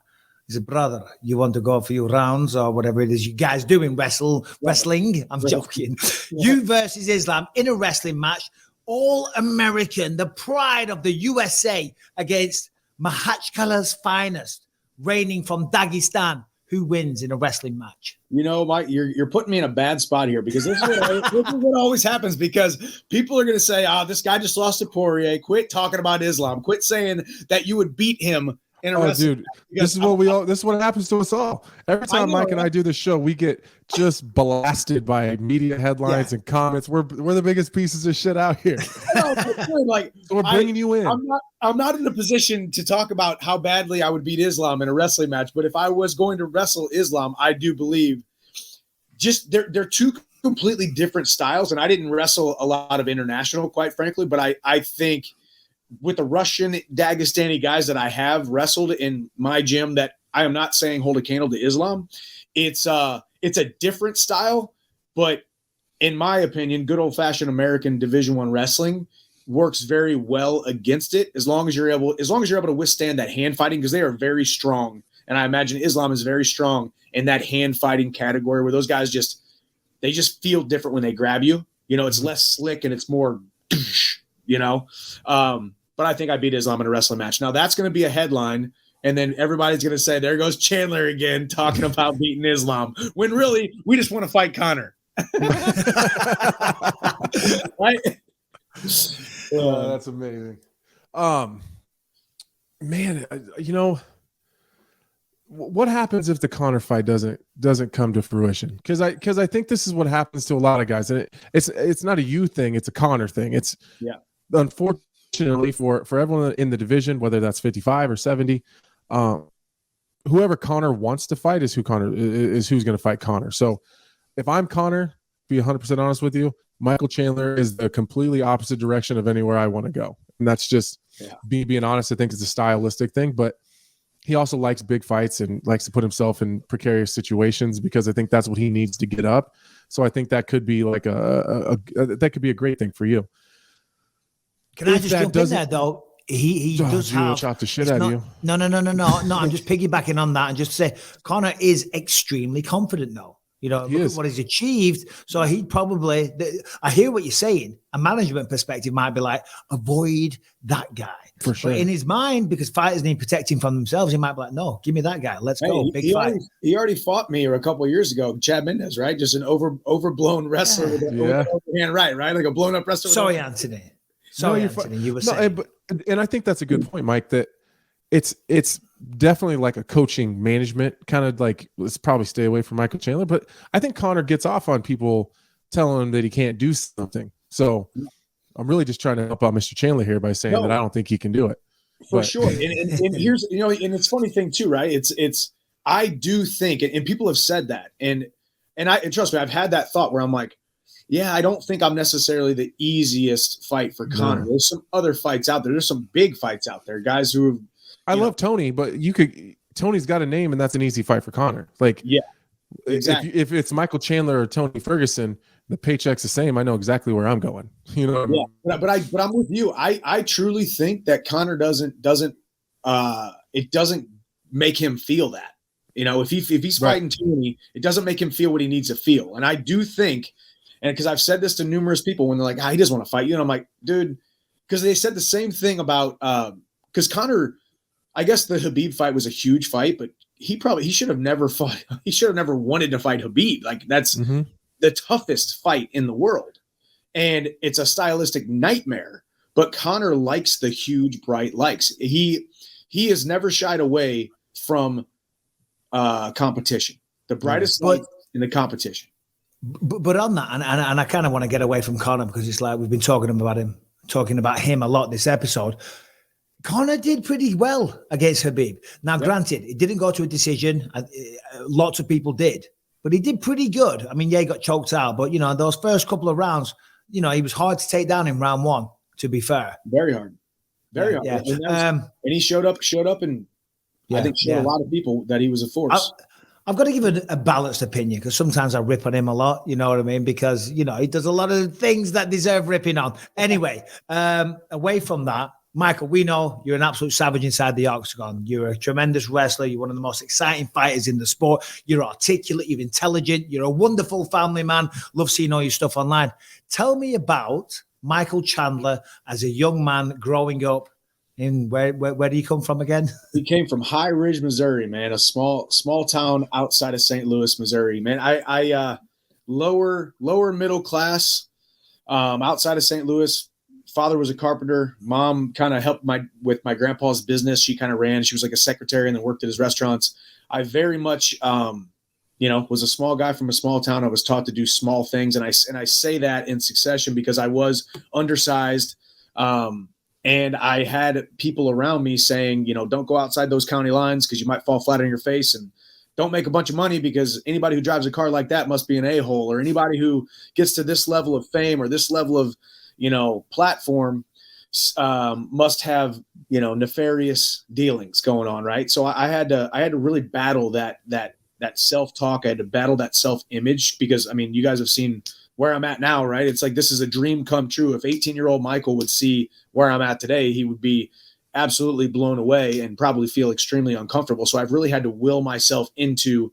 He's a brother. You want to go for your rounds or whatever it is you guys do in wrestling? I'm joking. You versus Islam in a wrestling match. All-American, the pride of the USA, against Mahatchkala's finest, reigning from Dagestan. Who wins in a wrestling match? Mike, you're putting me in a bad spot here, because this is what always happens, because people are going to say, this guy just lost to Poirier. Quit talking about Islam. Quit saying that you would beat him in a wrestling match. This is what happens to us all. Every time Mike and I do the show, we get just blasted by media headlines and comments. We're the biggest pieces of shit out here. So we're bringing you in. I'm not in a position to talk about how badly I would beat Islam in a wrestling match, but if I was going to wrestle Islam, I do believe just they're two completely different styles. And I didn't wrestle a lot of international, quite frankly, but I think with the Russian Dagestani guys that I have wrestled in my gym, that I am not saying hold a candle to Islam. It's a different style, but in my opinion, good old fashioned American Division I wrestling works very well against it, as long as you're able to withstand that hand fighting, because they are very strong. And I imagine Islam is very strong in that hand fighting category, where those guys just feel different when they grab you. It's less slick and it's more, but I think I beat Islam in a wrestling match. Now that's going to be a headline, and then everybody's going to say, there goes Chandler again talking about beating Islam, when really we just want to fight Conor. Right? That's amazing. Man, what happens if the Conor fight doesn't come to fruition? Because I think this is what happens to a lot of guys, and it's not a you thing, it's a Conor thing. It's unfortunately for everyone in the division, whether that's 55 or 70, whoever Conor wants to fight is who's going to fight Conor. So if I'm Conor, be 100% honest with you, Michael Chandler is the completely opposite direction of anywhere I want to go. And that's just being honest. I think it's a stylistic thing, but he also likes big fights and likes to put himself in precarious situations, because I think that's what he needs to get up. So I think that could be like that could be a great thing for you. Can I just jump in there though? He does have chop the shit out of you. No. I'm just piggybacking on that and just say Conor is extremely confident though. Look at what he's achieved. So he probably, I hear what you're saying. A management perspective might be like, avoid that guy. For sure. But in his mind, because fighters need protecting from themselves, he might be like, no, give me that guy. Let's go. Big fight. He already fought me a couple of years ago, Chad Mendez, right? Just an overblown wrestler with an overhand right? Like a blown up wrestler. Sorry, Anthony. Anthony, you were saying. And I think that's a good point, Mike, that it's definitely like a coaching management kind of like, let's probably stay away from Michael Chandler. But I think Conor gets off on people telling him that he can't do something. So I'm really just trying to help out Mr. Chandler here by saying that I don't think he can do it. For sure. And here's, and it's a funny thing too, right? It's I do think, and people have said that, and trust me, I've had that thought where I'm like, yeah, I don't think I'm necessarily the easiest fight for Conor. No. There's some other fights out there. There's some big fights out there, guys who have. I love Tony, but Tony's got a name, and that's an easy fight for Conor. Like, yeah, exactly. If it's Michael Chandler or Tony Ferguson, the paycheck's the same. I know exactly where I'm going. You know. Yeah, but I'm with you. I truly think that Conor doesn't make him feel that. You know, if he's fighting Tony, it doesn't make him feel what he needs to feel. And I do think, and because I've said this to numerous people when they're like, he doesn't want to fight you. And I'm like, dude, because they said the same thing about because Conor, I guess the Khabib fight was a huge fight, but he should have never fought. He should have never wanted to fight Khabib. Like that's the toughest fight in the world. And it's a stylistic nightmare. But Conor likes the huge, bright lights. He has never shied away from competition, the brightest light in the competition. But on that, and I kind of want to get away from Conor because it's like we've been talking about him a lot this episode. Conor did pretty well against Khabib. Now, granted, it didn't go to a decision. Lots of people did, but he did pretty good. I mean, he got choked out, but those first couple of rounds, he was hard to take down in round one. To be fair, very hard, very hard. Yeah. And he showed up, and I think showed a lot of people that he was a force. I've got to give a balanced opinion because sometimes I rip on him a lot. You know what I mean? Because he does a lot of things that deserve ripping on. Anyway, away from that, Michael, we know you're an absolute savage inside the octagon. You're a tremendous wrestler. You're one of the most exciting fighters in the sport. You're articulate. You're intelligent. You're a wonderful family man. Love seeing all your stuff online. Tell me about Michael Chandler as a young man growing up in where did he come from again? He came from High Ridge, Missouri, man, a small town outside of St. Louis, Missouri. Man, I lower middle class, outside of St. Louis. Father was a carpenter. Mom kind of helped with my grandpa's business. She kind of ran. She was like a secretary and then worked at his restaurants. I very much was a small guy from a small town. I was taught to do small things. And I say that in succession because I was undersized. And I had people around me saying, don't go outside those county lines because you might fall flat on your face, and don't make a bunch of money because anybody who drives a car like that must be an a-hole, or anybody who gets to this level of fame or this level of, platform must have, nefarious dealings going on. Right. So I had to really battle that self-talk. I had to battle that self-image because, you guys have seen where I'm at now, right? It's like this is a dream come true. If 18-year-old Michael would see where I'm at today, he would be absolutely blown away and probably feel extremely uncomfortable. So I've really had to will myself into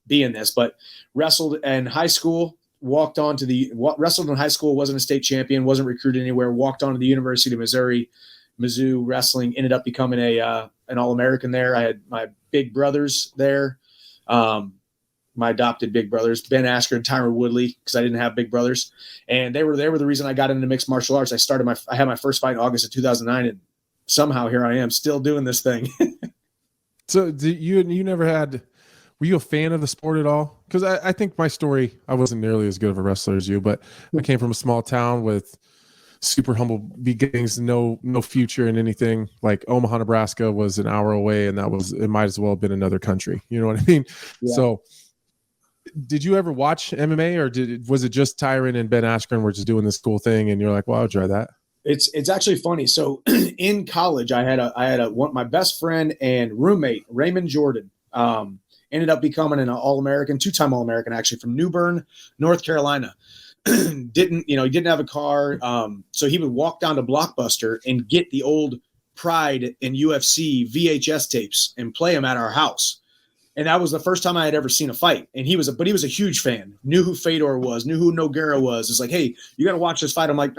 being this. But wrestled in high school, wrestled in high school, wasn't a state champion, wasn't recruited anywhere, walked on to the University of Missouri, Mizzou wrestling, ended up becoming an All-American there. I had my big brothers there. My adopted big brothers, Ben Askren and Tyron Woodley, because I didn't have big brothers. And they were the reason I got into mixed martial arts. I had my first fight in August of 2009, and somehow here I am still doing this thing. So you never were you a fan of the sport at all? Because I think my story, I wasn't nearly as good of a wrestler as you, but I came from a small town with super humble beginnings, no future in anything. Like Omaha, Nebraska was an hour away, and it might as well have been another country. You know what I mean? Yeah. So did you ever watch MMA, or was it just Tyron and Ben Askren were just doing this cool thing and you're like, well, I'll try that? It's actually funny. So in college, I had my best friend and roommate, Raymond Jordan, ended up becoming an All-American, 2-time All-American, actually, from New Bern, North Carolina. He didn't have a car. So he would walk down to Blockbuster and get the old Pride and UFC VHS tapes and play them at our house. And that was the first time I had ever seen a fight. And he was a huge fan, knew who Fedor was, knew who Nogueira was. It's like, hey, you got to watch this fight. I'm like,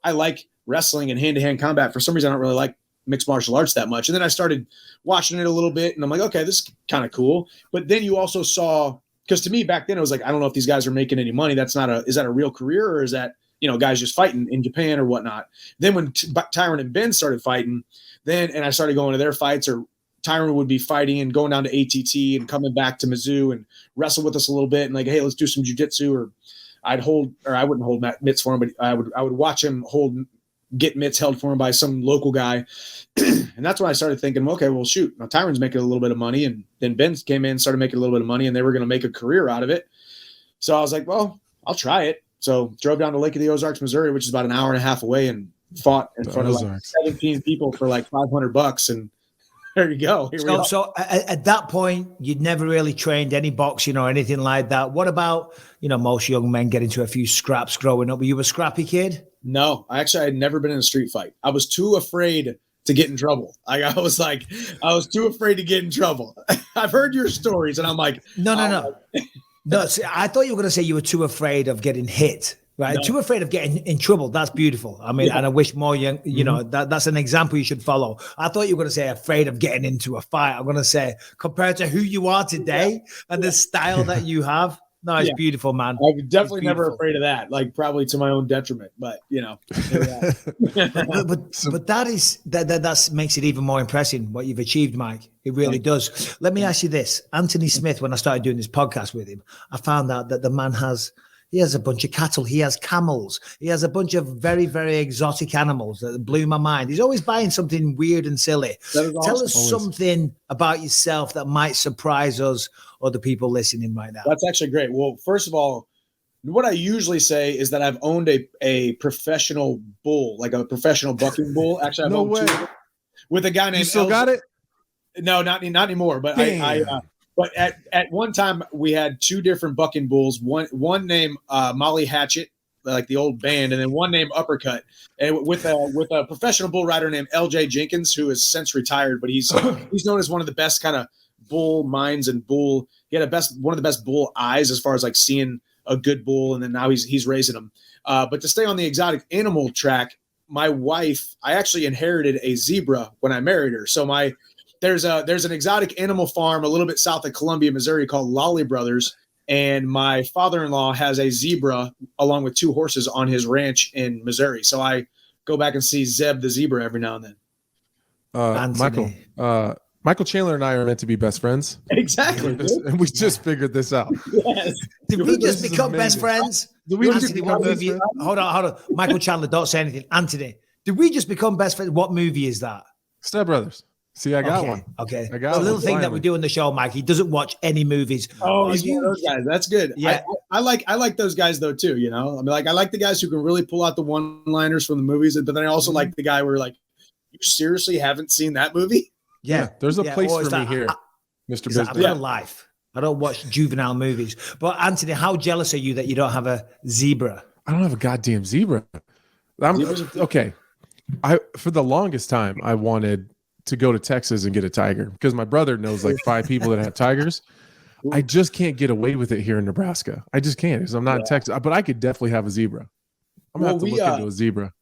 I like wrestling and hand-to-hand combat. For some reason, I don't really like mixed martial arts that much. And then I started watching it a little bit, and I'm like, okay, this is kind of cool. But then you also saw, because to me back then, it was like, I don't know if these guys are making any money. Is that a real career, or is that, guys just fighting in Japan or whatnot? Then when Tyron and Ben started fighting, and I started going to their fights, or Tyron would be fighting and going down to ATT and coming back to Mizzou and wrestle with us a little bit, and like, hey, let's do some jiu-jitsu, or I wouldn't hold mitts for him, but I would watch him hold get mitts held for him by some local guy. And that's when I started thinking, okay, well, shoot, now Tyron's making a little bit of money. And then Ben came in, started making a little bit of money, and they were going to make a career out of it. So I was like, well, I'll try it. So drove down to Lake of the Ozarks, Missouri, which is about an hour and a half away, and fought in front of like 17 people for like $500. And there you go. So at that point, you'd never really trained any boxing or anything like that. What about, most young men get into a few scraps growing up? Were you a scrappy kid? No, I had never been in a street fight. I was too afraid to get in trouble. I was too afraid to get in trouble. I've heard your stories, and I'm like, no. No, see, I thought you were going to say you were too afraid of getting hit. Right, too afraid of getting in trouble. That's beautiful. I mean, and I wish more young, that's an example you should follow. I thought you were going to say afraid of getting into a fight. I'm going to say compared to who you are today and the style that you have. No, it's beautiful, man. I'm definitely never afraid of that. Like probably to my own detriment, but but that makes it even more impressive what you've achieved, Mike. It really does. Let me ask you this: Anthony Smith. When I started doing this podcast with him, I found out that the man has a bunch of cattle. He has camels. He has a bunch of very, very exotic animals that blew my mind. He's always buying something weird and silly. Tell us something about yourself that might surprise us or the people listening right now. That's actually great. Well, first of all, what I usually say is that I've owned a professional bull, like a professional bucking bull. Actually, I've owned two with a guy named. You still got it? No, not anymore. But But at one time we had two different bucking bulls. One named Molly Hatchet, like the old band, and then one named Uppercut, and with a professional bull rider named LJ Jenkins, who has since retired, but he's known as one of the best kind of bull minds and bull. He had one of the best bull eyes as far as like seeing a good bull, and then now he's raising them. But to stay on the exotic animal track, my wife, I actually inherited a zebra when I married her. So there's an exotic animal farm a little bit south of Columbia, Missouri called Lolly Brothers. And my father-in-law has a zebra along with two horses on his ranch in Missouri. So I go back and see Zeb the zebra every now and then. Michael Chandler and I are meant to be best friends. Exactly. And we just figured this out. Yes. Did we just become best friends? Anthony, what movie? Hold on. Michael Chandler, don't say anything. Anthony, did we just become best friends? What movie is that? Step Brothers. See, I got one. Okay. I got a little thing that we do on the show, Mike. He doesn't watch any movies. Oh, he's one of those guys. That's good. Yeah. I like those guys though too. I mean, like I like the guys who can really pull out the one-liners from the movies, but then I also like the guy where like, you seriously haven't seen that movie? Yeah. There's a place for me here, Mr. Business. I've got a life. I don't watch juvenile movies. But Anthony, how jealous are you that you don't have a zebra? I don't have a goddamn zebra. Okay. For the longest time, I wanted to go to Texas and get a tiger because my brother knows like 5 people that have tigers. I just can't get away with it here in Nebraska. I just can't because I'm not in Texas, but I could definitely have a zebra. I'm gonna have to look into a zebra.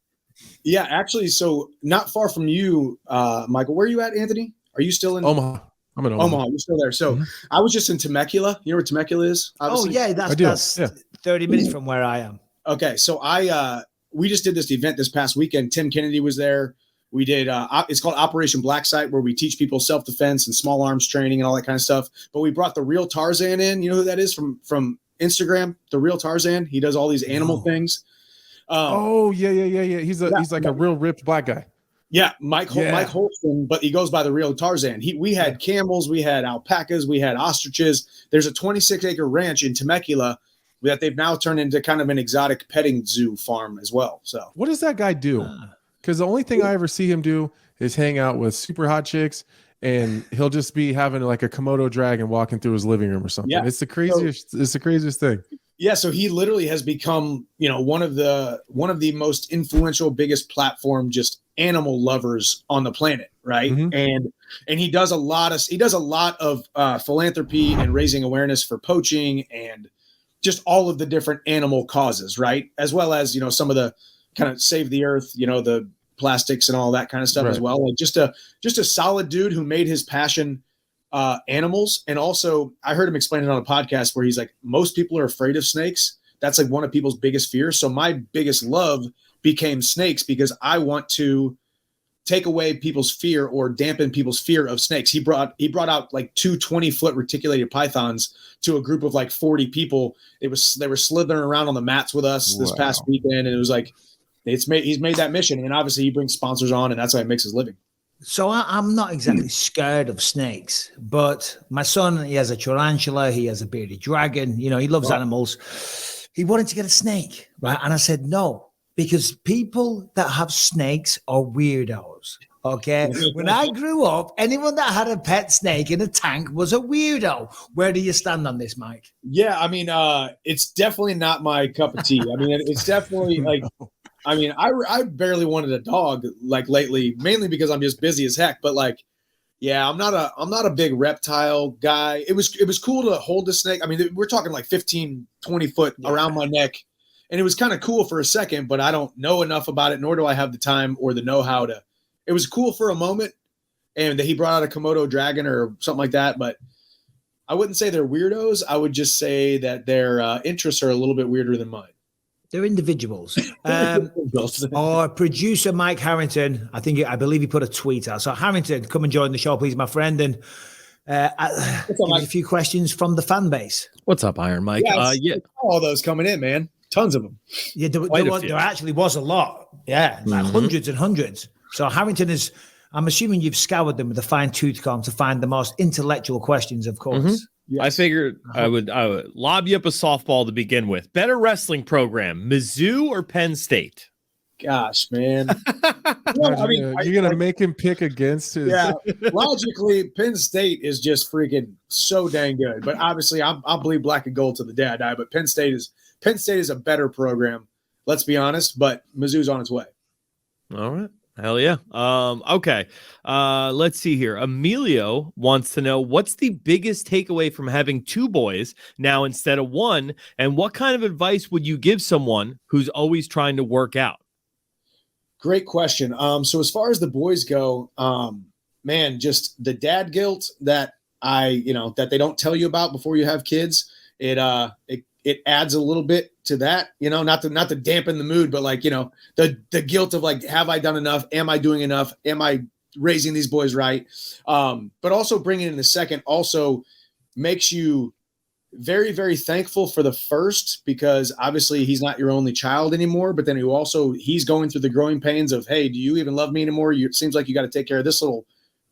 Yeah, actually, so not far from you, Michael. Where are you at, Anthony? Are you still in Omaha? I'm in Omaha. You're still there. So I was just in Temecula. You know where Temecula is? Obviously? Oh yeah, that's 30 minutes from where I am. Okay, so we just did this event this past weekend. Tim Kennedy was there. We did, it's called Operation Black Site, where we teach people self-defense and small arms training and all that kind of stuff. But we brought the real Tarzan in. You know who that is from Instagram? The real Tarzan. He does all these animal things. Yeah. He's like a real ripped black guy. Yeah, Mike Holston, but he goes by the real Tarzan. We had camels, we had alpacas, we had ostriches. There's a 26-acre ranch in Temecula that they've now turned into kind of an exotic petting zoo farm as well. So what does that guy do? Because the only thing I ever see him do is hang out with super hot chicks, and he'll just be having like a Komodo dragon walking through his living room or something. Yeah. It's the craziest thing. Yeah, so he literally has become, one of the most influential, biggest platform just animal lovers on the planet, right? Mm-hmm. And he does a lot of philanthropy and raising awareness for poaching and just all of the different animal causes, right? As well as, some of the kind of save the earth, the plastics and all that kind of stuff as well. Like just a solid dude who made his passion animals. And also I heard him explain it on a podcast where he's like, most people are afraid of snakes. That's like one of people's biggest fears. So my biggest love became snakes because I want to take away people's fear or dampen people's fear of snakes. He brought out like 2 20-foot reticulated pythons to a group of like 40 people. They were slithering around on the mats with us this past weekend. And it was like, he's made that mission, and obviously he brings sponsors on, and that's how he makes his living. So I'm not exactly scared of snakes, but my son, he has a tarantula, he has a bearded dragon, he loves animals. He wanted to get a snake, right? And I said no, because people that have snakes are weirdos. Okay. When I grew up, anyone that had a pet snake in a tank was a weirdo. Where do you stand on this, Mike? Yeah, I mean, it's definitely not my cup of tea. I mean, it's definitely like, I mean, I barely wanted a dog like lately, mainly because I'm just busy as heck. But like, yeah, I'm not a big reptile guy. It was cool to hold the snake. I mean, we're talking like 15, 20 foot around my neck. And it was kind of cool for a second, but I don't know enough about it, nor do I have the time or the know-how to. It was cool for a moment, and that he brought out a Komodo dragon or something like that. But I wouldn't say they're weirdos. I would just say that their interests are a little bit weirder than mine. They're individuals. Our producer, Mike Harrington, I believe he put a tweet out. So Harrington, come and join the show, please, my friend. And a few questions from the fan base. What's up, Iron Mike? Yeah, all those coming in, man. Tons of them. Yeah, there actually was a lot. Yeah, like hundreds and hundreds. So Harrington I'm assuming you've scoured them with a fine tooth comb to find the most intellectual questions, of course. Mm-hmm. Yes. I figured I would lob you up a softball to begin with. Better wrestling program, Mizzou or Penn State? Gosh, man. You're going to make him pick against his. Yeah, logically, Penn State is just freaking so dang good. But obviously, I'll believe black and gold to the day I die. But Penn State is a better program, let's be honest. But Mizzou's on its way. All right. Hell yeah. Okay. Let's see here. Emilio wants to know, what's the biggest takeaway from having two boys now instead of one, and what kind of advice would you give someone who's always trying to work out? Great question. So as far as the boys go, man, just the dad guilt that that they don't tell you about before you have kids. It adds a little bit to that, not to dampen the mood, but like, the guilt of like, have I done enough? Am I doing enough? Am I raising these boys right? But also bringing in the second also makes you very, very thankful for the first, because obviously he's not your only child anymore, but then he's going through the growing pains of, hey, do you even love me anymore? It seems like you got to take care of this little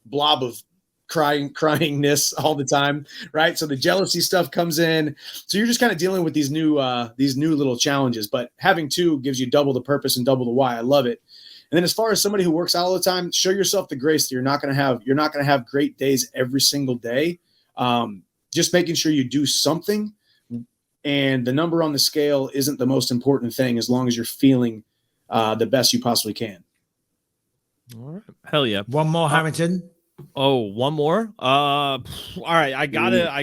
blob of cryingness all the time, right? So the jealousy stuff comes in. So you're just kind of dealing with these new little challenges. But having two gives you double the purpose and double the why. I love it. And then as far as somebody who works out all the time, show yourself the grace that you're not going to have great days every single day. Just making sure you do something, and the number on the scale isn't the most important thing as long as you're feeling the best you possibly can. All right. Hell yeah. One more, Harrington. Oh, one more? All right. I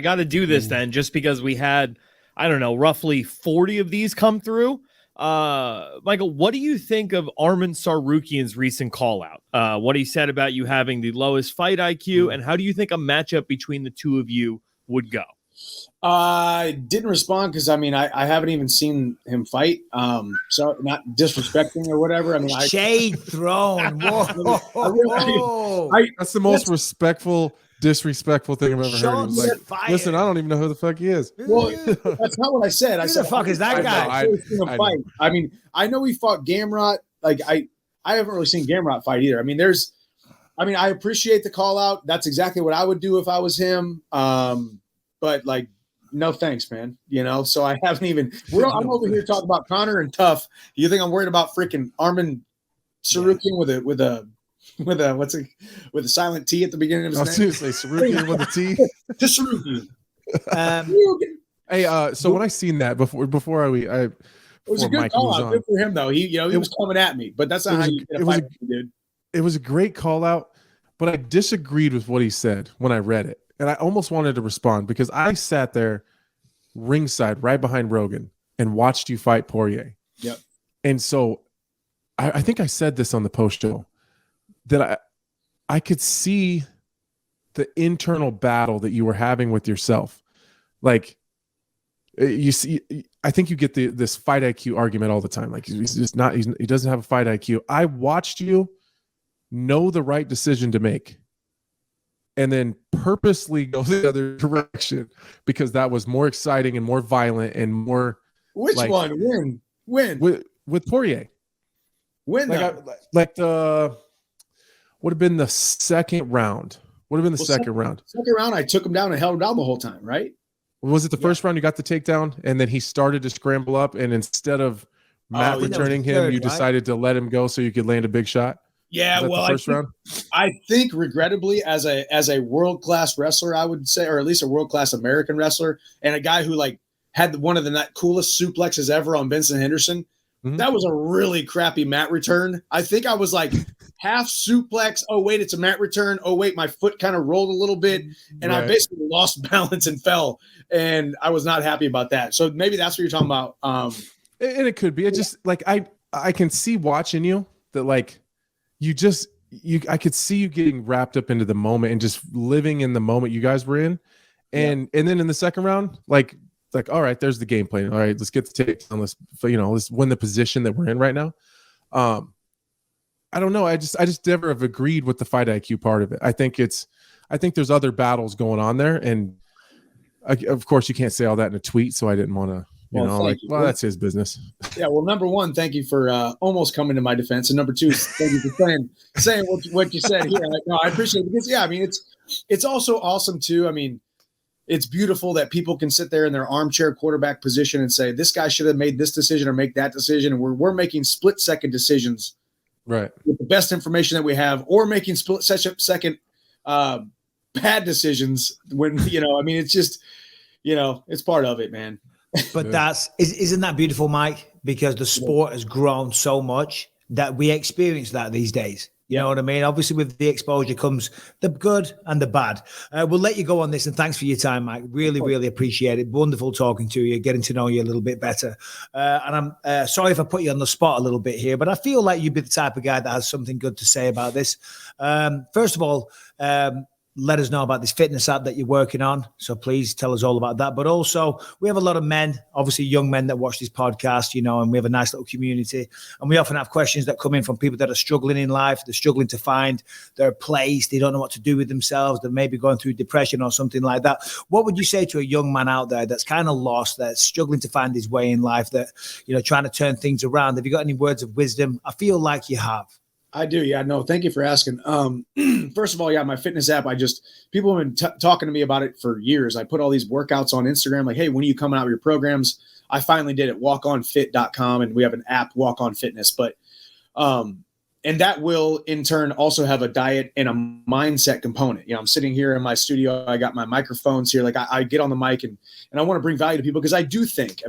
gotta do this then, just because we had, I don't know, roughly 40 of these come through. Michael, what do you think of Arman Tsarukyan's recent call out? What he said about you having the lowest fight IQ, and how do you think a matchup between the two of you would go? I didn't respond because I haven't even seen him fight. So not disrespecting or whatever. Shade thrown. Whoa. That's the most disrespectful thing I've ever heard. He was like, listen, I don't even know who the fuck he is. Well, that's not what I said. Who the fuck is that guy? I know he fought Gamrot. Like I haven't really seen Gamrot fight either. I appreciate the call out. That's exactly what I would do if I was him. But like, no thanks, man. So I haven't even. I'm over here talking about Conor and Tough. You think I'm worried about freaking Arman Tsarukyan with a silent T at the beginning of his name? I was going to say Tsarukyan with a T. Just Tsarukyan. Hey, so when I seen that before it was a good call out. Good for him though. He was coming at me, but that's not how you get a fight, dude. It was a great call out, but I disagreed with what he said when I read it. And I almost wanted to respond because I sat there ringside right behind Rogan and watched you fight Poirier. Yep. And so I think I said this on the post show that I could see the internal battle that you were having with yourself. Like you see, I think you get this fight IQ argument all the time. Like he doesn't have a fight IQ. I watched you know the right decision to make, and then purposely go the other direction because that was more exciting and more violent and more. Which one? When? With Poirier. When like the would have been the second round. Would have been the second round. Second round, I took him down and held him down the whole time, right? Was it the first round you got the takedown and then he started to scramble up and instead of Matt returning him, you decided to let him go so you could land a big shot? Yeah, well, I think regrettably, as a world-class wrestler, I would say, or at least a world-class American wrestler, and a guy who like had one of the coolest suplexes ever on Vincent Henderson, that was a really crappy mat return. I think I was like half suplex. Oh, wait, it's a mat return. Oh, wait, my foot kind of rolled a little bit, and I basically lost balance and fell, and I was not happy about that. So maybe that's what you're talking about. And it could be. It just like I can see watching you that like I could see you getting wrapped up into the moment and just living in the moment you guys were in. And then in the second round, like, all right, there's the game plan. All right, let's get the takedown. Let's win the position that we're in right now. I don't know. I just never have agreed with the fight IQ part of it. I think there's other battles going on there. And of course you can't say all that in a tweet. So I didn't want to, that's his business. Yeah. Well, number one, thank you for almost coming to my defense. And number two, thank you for saying what you said here. No, I appreciate it because, I mean, it's also awesome too. I mean, it's beautiful that people can sit there in their armchair quarterback position and say, this guy should have made this decision or make that decision. And we're making split second decisions, right, with the best information that we have, or making split second bad decisions when, I mean, it's just, it's part of it, man. But isn't that beautiful, Mike? Because the sport has grown so much that we experience that these days. You know what I mean? Obviously, with the exposure comes the good and the bad. We'll let you go on this, and thanks for your time, Mike. Really, really appreciate it. Wonderful talking to you, getting to know you a little bit better. And I'm sorry if I put you on the spot a little bit here, but I feel like you'd be the type of guy that has something good to say about this. First of all, let us know about this fitness app that you're working on. So please tell us all about that. But also, we have a lot of men, obviously young men that watch this podcast, and we have a nice little community. And we often have questions that come in from people that are struggling in life. They're struggling to find their place. They don't know what to do with themselves. They're maybe going through depression or something like that. What would you say to a young man out there that's kind of lost, that's struggling to find his way in life, that, trying to turn things around? Have you got any words of wisdom? I feel like you have. I do. Yeah, no, thank you for asking. First of all, my fitness app, people have been talking to me about it for years. I put all these workouts on Instagram, like, hey, when are you coming out with your programs? I finally did it, walkonfit.com. And we have an app, Walk On Fitness, and that will in turn also have a diet and a mindset component. I'm sitting here in my studio. I got my microphones here. Like I get on the mic and I want to bring value to people because I do think,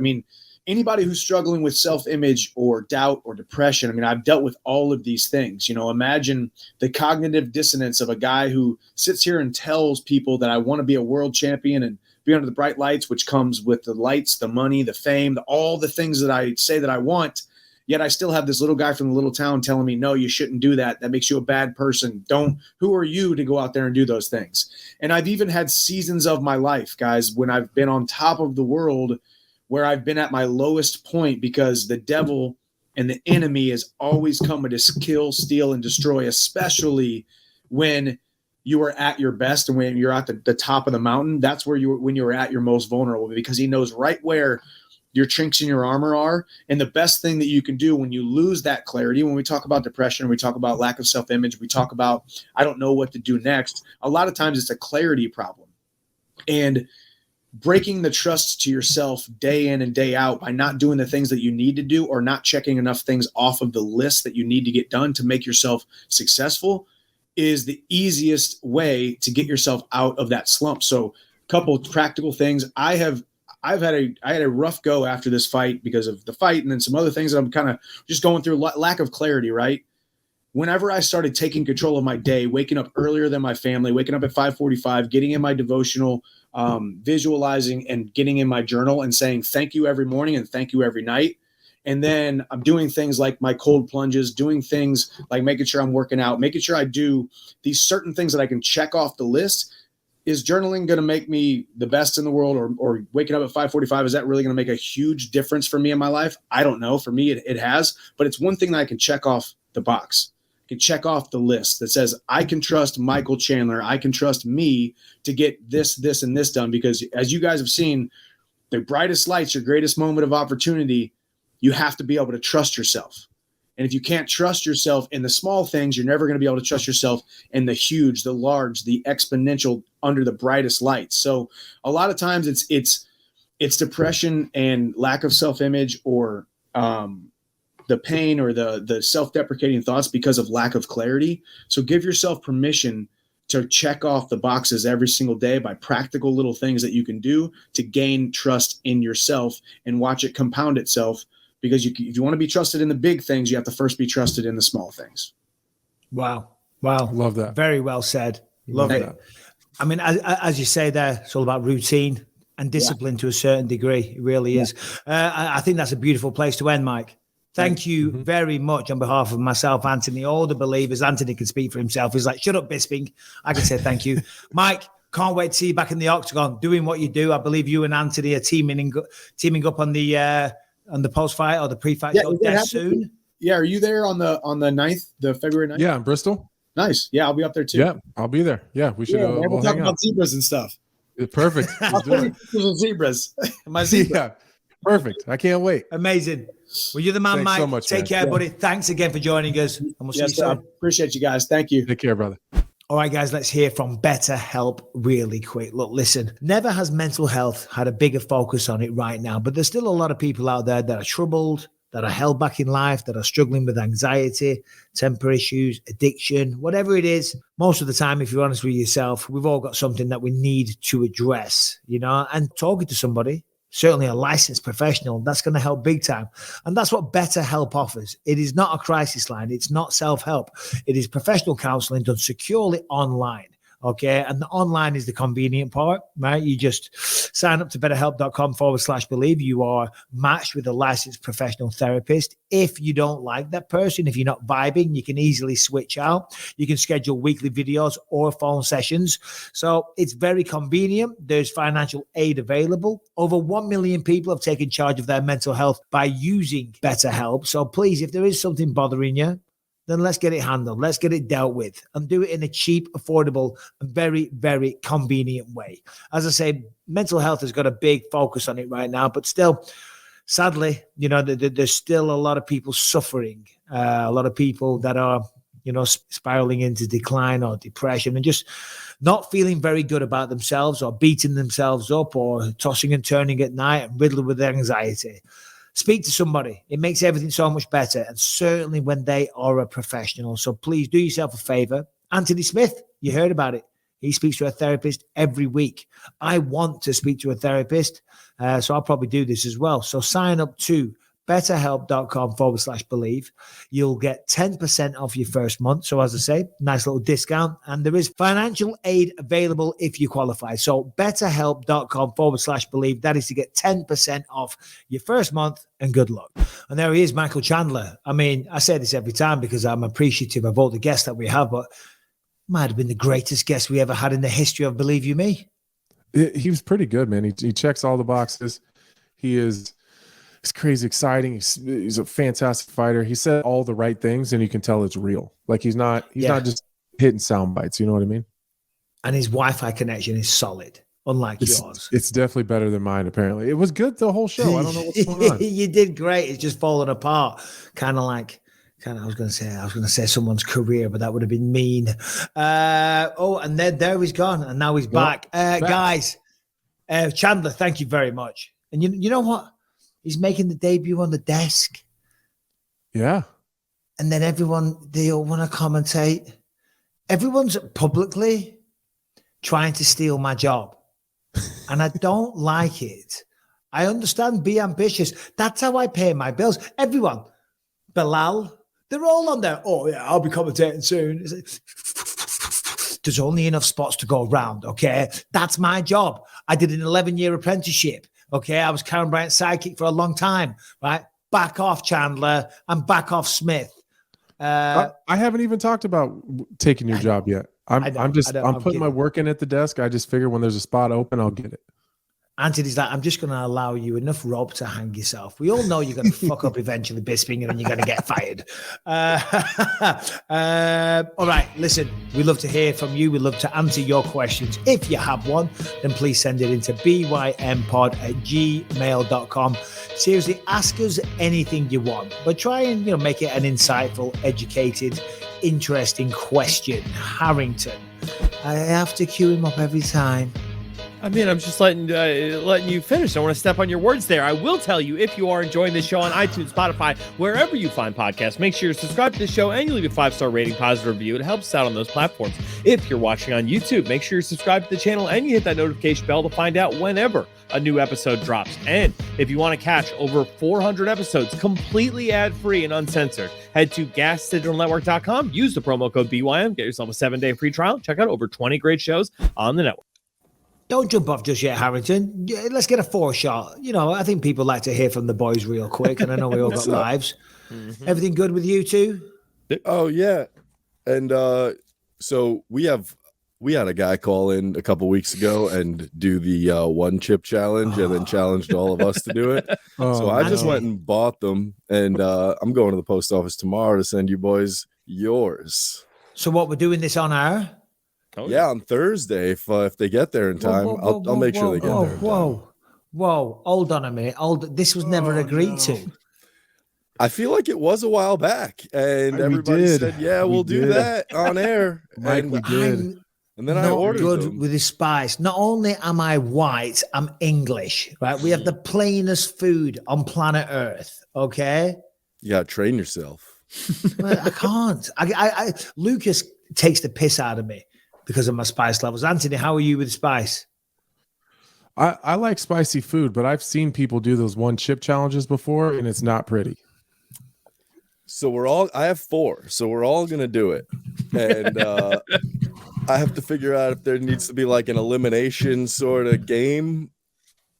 anybody who's struggling with self-image or doubt or depression, I've dealt with all of these things. Imagine the cognitive dissonance of a guy who sits here and tells people that I want to be a world champion and be under the bright lights, which comes with the lights, the money, the fame, all the things that I say that I want. Yet I still have this little guy from the little town telling me, no, you shouldn't do that. That makes you a bad person. Who are you to go out there and do those things? And I've even had seasons of my life, guys, when I've been on top of the world, where I've been at my lowest point because the devil and the enemy is always coming to kill, steal, and destroy, especially when you are at your best and when you're at the top of the mountain. That's where when you're at your most vulnerable, because he knows right where your chinks in your armor are. And the best thing that you can do when you lose that clarity, when we talk about depression, we talk about lack of self-image, we talk about, I don't know what to do next. A lot of times it's a clarity problem. And breaking the trust to yourself day in and day out by not doing the things that you need to do or not checking enough things off of the list that you need to get done to make yourself successful is the easiest way to get yourself out of that slump. So a couple of practical things. I had a rough go after this fight because of the fight and then some other things that I'm kind of just going through, lack of clarity, right? Whenever I started taking control of my day, waking up earlier than my family, waking up at 5:45, getting in my devotional, visualizing and getting in my journal and saying thank you every morning and thank you every night. And then I'm doing things like my cold plunges, doing things like making sure I'm working out, making sure I do these certain things that I can check off the list. Is journaling going to make me the best in the world, or waking up at 5:45? Is that really going to make a huge difference for me in my life? I don't know. For me, it has, but it's one thing that I can check off the box. Can check off the list that says I can trust Michael Chandler. I can trust me to get this, and this done, because as you guys have seen, the brightest lights, your greatest moment of opportunity, you have to be able to trust yourself. And if you can't trust yourself in the small things, you're never going to be able to trust yourself in the huge, the large, the exponential, under the brightest lights. So a lot of times it's depression and lack of self-image, or the pain or the self-deprecating thoughts because of lack of clarity. So give yourself permission to check off the boxes every single day by practical little things that you can do to gain trust in yourself and watch it compound itself. Because if you want to be trusted in the big things, you have to first be trusted in the small things. Wow. Love that. Very well said. Love it. I mean, as you say there, it's all about routine and discipline to a certain degree. It really is. I think that's a beautiful place to end, Mike. Thank you very much on behalf of myself, Anthony, all the believers. Anthony can speak for himself. He's like, shut up, Bisping. I can say thank you. Mike, can't wait to see you back in the octagon doing what you do. I believe you and Anthony are teaming up on the post-fight or the pre-fight show soon. Yeah, are you there on the 9th, the February 9th? Yeah, in Bristol. Nice. Yeah, I'll be up there too. Yeah, I'll be there. Yeah, we should. We'll talk about zebras and stuff. Perfect. Zebras. My zebra. Yeah, perfect. I can't wait. Amazing. Well, you're the man, Thanks Mike. so much, Take care, buddy. Thanks again for joining us. And we'll see you soon. Appreciate you guys. Thank you. Take care, brother. All right, guys, let's hear from BetterHelp really quick. Look, listen, never has mental health had a bigger focus on it right now, but there's still a lot of people out there that are troubled, that are held back in life, that are struggling with anxiety, temper issues, addiction, whatever it is. Most of the time, if you're honest with yourself, we've all got something that we need to address, and talking to somebody, certainly a licensed professional, that's going to help big time. And that's what BetterHelp offers. It is not a crisis line. It's not self-help. It is professional counseling done securely online. Okay. And the online is the convenient part, right? You just sign up to betterhelp.com/believe. You are matched with a licensed professional therapist. If you don't like that person, if you're not vibing, you can easily switch out. You can schedule weekly videos or phone sessions. So it's very convenient. There's financial aid available. Over 1 million people have taken charge of their mental health by using BetterHelp. So please, if there is something bothering you, then let's get it handled. Let's get it dealt with and do it in a cheap, affordable, and very, very convenient way. As I say, mental health has got a big focus on it right now, but still, sadly, there's still a lot of people suffering, a lot of people that are, spiraling into decline or depression and just not feeling very good about themselves or beating themselves up or tossing and turning at night and riddled with anxiety. Speak to somebody. It makes everything so much better, and certainly when they are a professional. So please do yourself a favor. Anthony Smith, you heard about it. He speaks to a therapist every week. I want to speak to a therapist, so I'll probably do this as well. So sign up to betterhelp.com/believe. You'll get 10% off your first month. So as I say, nice little discount. And there is financial aid available if you qualify. So betterhelp.com/believe. That is to get 10% off your first month, and good luck. And there he is, Michael Chandler. I mean, I say this every time because I'm appreciative of all the guests that we have, but might have been the greatest guest we ever had in the history of Believe You Me. He was pretty good, man. He checks all the boxes. He's crazy exciting. He's a fantastic fighter. He said all the right things, and you can tell it's real. Like he's not just hitting sound bites. You know what I mean? And his Wi-Fi connection is solid, unlike yours. It's definitely better than mine. Apparently, it was good the whole show. I don't know what's going on. You did great. It's just falling apart. I was going to say someone's career, but that would have been mean. And there he's gone, and now he's back. Guys, Chandler, thank you very much. And you know what? He's making the debut on the desk. Yeah. And then they all want to commentate. Everyone's publicly trying to steal my job. And I don't like it. I understand, be ambitious. That's how I pay my bills. Everyone, Bilal, they're all on there. Oh, yeah, I'll be commentating soon. There's only enough spots to go around, okay? That's my job. I did an 11-year apprenticeship. Okay, I was Karen Bryant's sidekick for a long time, right? Back off, Chandler, and back off, Smith. I haven't even talked about taking your job yet. I'm putting my work in at the desk. I just figure when there's a spot open, I'll get it. Anthony's like, I'm just going to allow you enough rope to hang yourself. We all know you're going to fuck up eventually, Bisping, and then you're going to get fired. All right, listen, we love to hear from you. We love to answer your questions. If you have one, then please send it into bympod@gmail.com. Seriously, ask us anything you want, but try and make it an insightful, educated, interesting question. Harrington, I have to cue him up every time. I mean, I'm just letting you finish. I don't want to step on your words there. I will tell you, if you are enjoying this show on iTunes, Spotify, wherever you find podcasts, make sure you subscribe to the show and you leave a 5-star rating, positive review. It helps out on those platforms. If you're watching on YouTube, make sure you subscribe to the channel and you hit that notification bell to find out whenever a new episode drops. And if you want to catch over 400 episodes completely ad-free and uncensored, head to gasdigitalnetwork.com, use the promo code BYM, get yourself a 7-day free trial, check out over 20 great shows on the network. Don't jump off just yet, Harrington. Let's get a 4-shot. I think people like to hear from the boys real quick, and I know we all got lives. Mm-hmm. Everything good with you two? Oh, yeah. And so we had a guy call in a couple weeks ago and do the 1 chip challenge and then challenged all of us to do it. So I just went and bought them, and I'm going to the post office tomorrow to send you boys yours. So what, we're doing this on air? Oh, yeah, on Thursday, if they get there in time, I'll make sure they get there. Whoa! Hold on a minute. This was never agreed to. I feel like it was a while back, and everybody said, "Yeah, we'll do that on air." Mike, we did. And then I ordered good them. with the spice. Not only am I white, I'm English. Right? We have the plainest food on planet Earth. Okay. You gotta train yourself. Well, I can't. Lucas takes the piss out of me because of my spice levels. Anthony, how are you with spice? I like spicy food, but I've seen people do those 1 chip challenges before, and it's not pretty. So I have 4, so we're all going to do it. And I have to figure out if there needs to be like an elimination sort of game,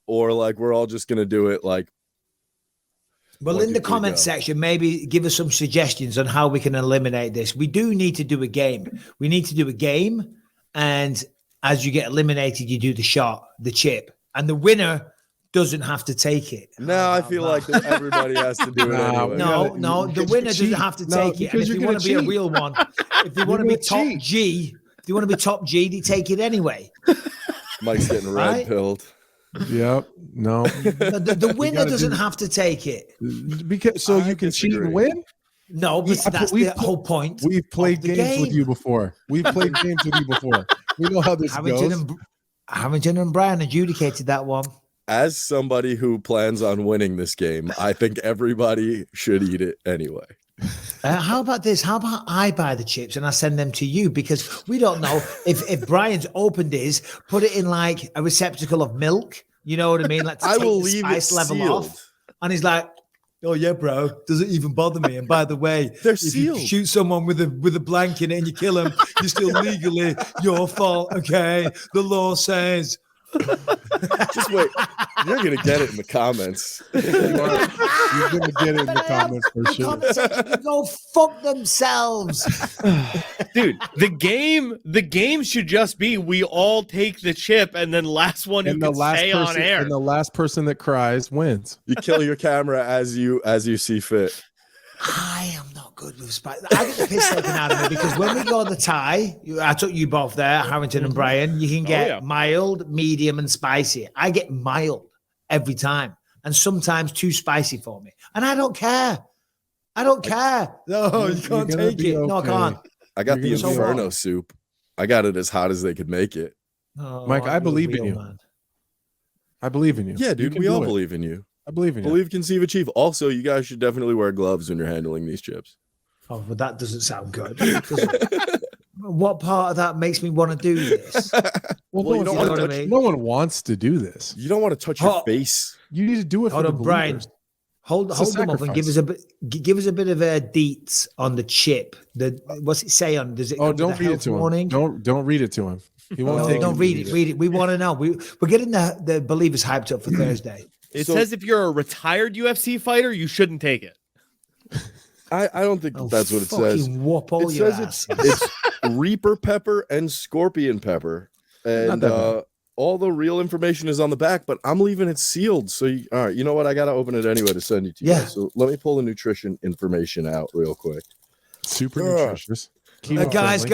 or like we're all just going to do it like. Well, in the comment section, maybe give us some suggestions on how we can eliminate this. We do need to do a game. We need to do a game. And as you get eliminated, you do the chip. And the winner doesn't have to take it. No, I feel like everybody has to do it anyway. No, the winner doesn't have to take it. And if you want to be a real one, if you want to be top G, they take it anyway. Mike's getting red pilled. Yep. No. The winner doesn't have to take it. Because you can cheat and win? No, but that's the whole point. We've played games with you before. We know how this goes. Harrington and Brian adjudicated that one. As somebody who plans on winning this game, I think everybody should eat it anyway. How about this? How about I buy the chips and I send them to you? Because we don't know if Brian's opened his, put it in like a receptacle of milk. You know what I mean? Like to take the spice level off. And he's like, oh yeah, bro, doesn't even bother me. And by the way, if you shoot someone with a blank in it and you kill him, you're still legally your fault. Okay, the law says. Just wait. You're gonna get it in the comments. You're gonna get it in the comments for sure. Comments go fuck themselves. Dude, the game should just be we all take the chip and then last one who can stay on air. And the last person that cries wins. You kill your camera as you see fit. I am not good with spice. I get the piss taken out of me because when we go on the tie, I took you both there, Harrington and Brian, you can get mild, medium, and spicy. I get mild every time, and sometimes too spicy for me. And I don't care. No, you can't take it. Okay. No, I can't. I got the Inferno soup. I got it as hot as they could make it. Oh, Mike, I believe in you. Man. I believe in you. Yeah, dude, we all believe in you. I believe in you. Believe, conceive, achieve. Also, you guys should definitely wear gloves when you're handling these chips. Oh, but that doesn't sound good. What part of that makes me want to do this? Well, no one wants to do this. You don't want to touch your face. You need to do it for the Brian. Hold them up and give us a bit of a deets on the chip. What's it say on? Does it? Oh, don't read it to him. Don't read it to him. He won't take it. Don't read it. Read it. We want to know. We're getting the believers hyped up for Thursday. It says if you're a retired UFC fighter, you shouldn't take it. I don't think that's what it says. Whoop all your ass. It's Reaper pepper and scorpion pepper, and all the real information is on the back, but I'm leaving it sealed. So, all right, you know what? I got to open it anyway to send you to you guys. So let me pull the nutrition information out real quick. Super nutritious. Guys,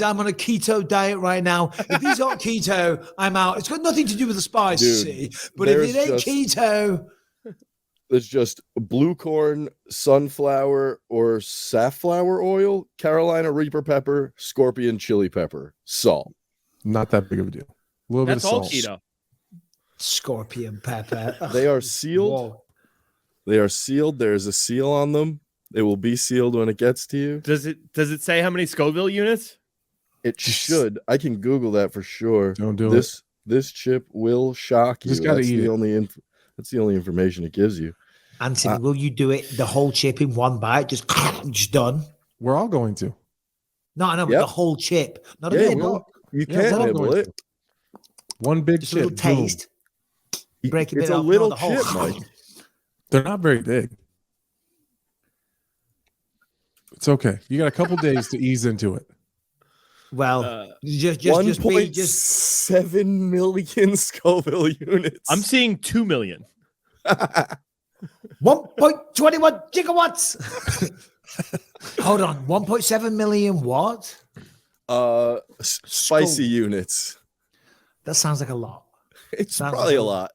I'm on a keto diet right now. If he's on keto, I'm out. It's got nothing to do with the spice, see? But if it ain't keto... There's just blue corn, sunflower, or safflower oil, Carolina Reaper pepper, scorpion chili pepper, salt. Not that big of a deal. A little bit of salt. That's all keto. Scorpion pepper. They are sealed. Whoa. They are sealed. There's a seal on them. It will be sealed when it gets to you. Does it say how many Scoville units? It should. I can Google that for sure. Don't do it. This chip will shock you. Just gotta eat it. That's the only information it gives you. Anthony, will you do it the whole chip in one bite? Just done. We're all going to. No, I know, but the whole chip. Not a nibble. You can't nibble it. One big just chip. A little taste. Break a bit it's a off, little the whole. chip, Mike. They're not very big. It's okay. You got a couple days to ease into it. Well, just 1.7 million Scoville units. I'm seeing 2 million. 1.21 gigawatts. Hold on, 1.7 million what? Spicy units. That sounds like a lot. It's probably a lot.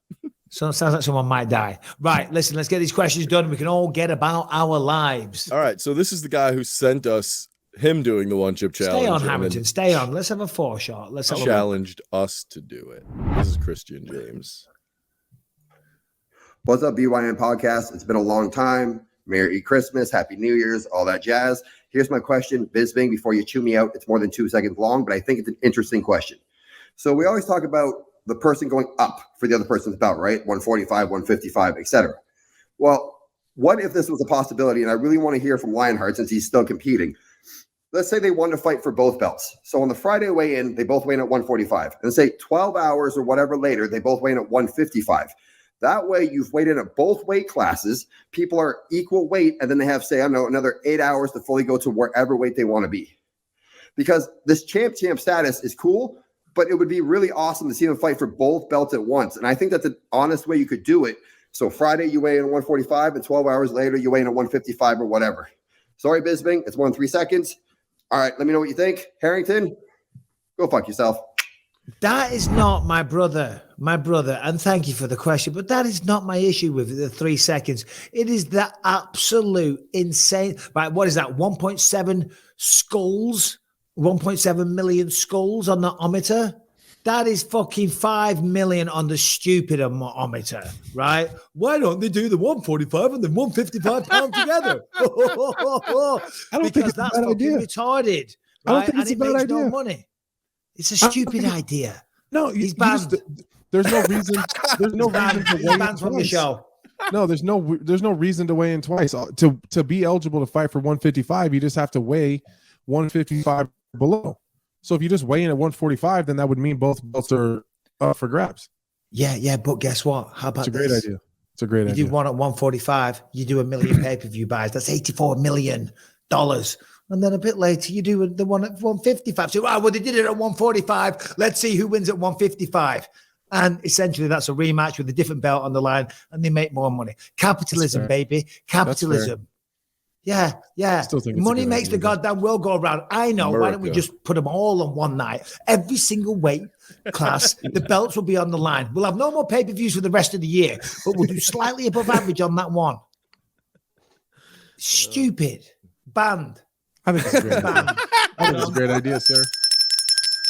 So it sounds like someone might die. Right, listen, let's get these questions done. We can all get about our lives. All right, so this is the guy who sent us him doing the one chip challenge. Stay on, Hamilton. Stay on. Let's have a 4-shot. Let's have challenged us to do it. This is Christian James. What's up, BYM Podcast? It's been a long time. Merry Christmas, Happy New Year's, all that jazz. Here's my question, Bisping, before you chew me out. It's more than 2 seconds long, but I think it's an interesting question. So we always talk about the person going up for the other person's belt, right? 145, 155, etc. Well, what if this was a possibility? And I really want to hear from Lionheart since he's still competing. Let's say they wanted to fight for both belts. So on the Friday weigh-in, they both weigh in at 145. And say 12 hours or whatever later, they both weigh in at 155. That way, you've weighed in at both weight classes. People are equal weight, and then they have, say, I don't know, another 8 hours to fully go to wherever weight they want to be. Because this champ status is cool, but it would be really awesome to see them fight for both belts at once. And I think that's the honest way you could do it. So Friday, you weigh in at 145, and 12 hours later, you weigh in at 155 or whatever. Sorry, Bisping, it's more than 3 seconds. All right, let me know what you think. Harrington, go fuck yourself. That is not my brother, and thank you for the question, but that is not my issue with the 3 seconds. It is the absolute insane, right? What is that? 1.7 skulls, 1.7 million skulls on the ometer. That is fucking 5 million on the stupid ometer, right? Why don't they do the 145 and the 155 pound together? I don't think it's that's a bad idea. Retarded, right? I don't think it's a bad idea. No money. It's a stupid idea. No, he's banned. There's no reason. There's no reason to weigh in from the show. No, there's no reason to weigh in twice. To be eligible to fight for 155, you just have to weigh 155 below. So if you just weigh in at 145, then that would mean both belts are up for grabs. Yeah, but guess what? How about It's a great idea. It's a great idea. You do one at 145, you do 1 million pay-per-view buys. That's $84 million. And then a bit later, you do the one at 155. So, well, they did it at 145. Let's see who wins at 155. And essentially, that's a rematch with a different belt on the line, and they make more money. Capitalism, baby. Capitalism. Yeah. Money makes the goddamn world go around. I know. America. Why don't we just put them all on one night? Every single weight class, the belts will be on the line. We'll have no more pay-per-views for the rest of the year, but we'll do slightly above average on that one. Stupid. Banned. I think it's a great idea. I think it's a great idea, sir.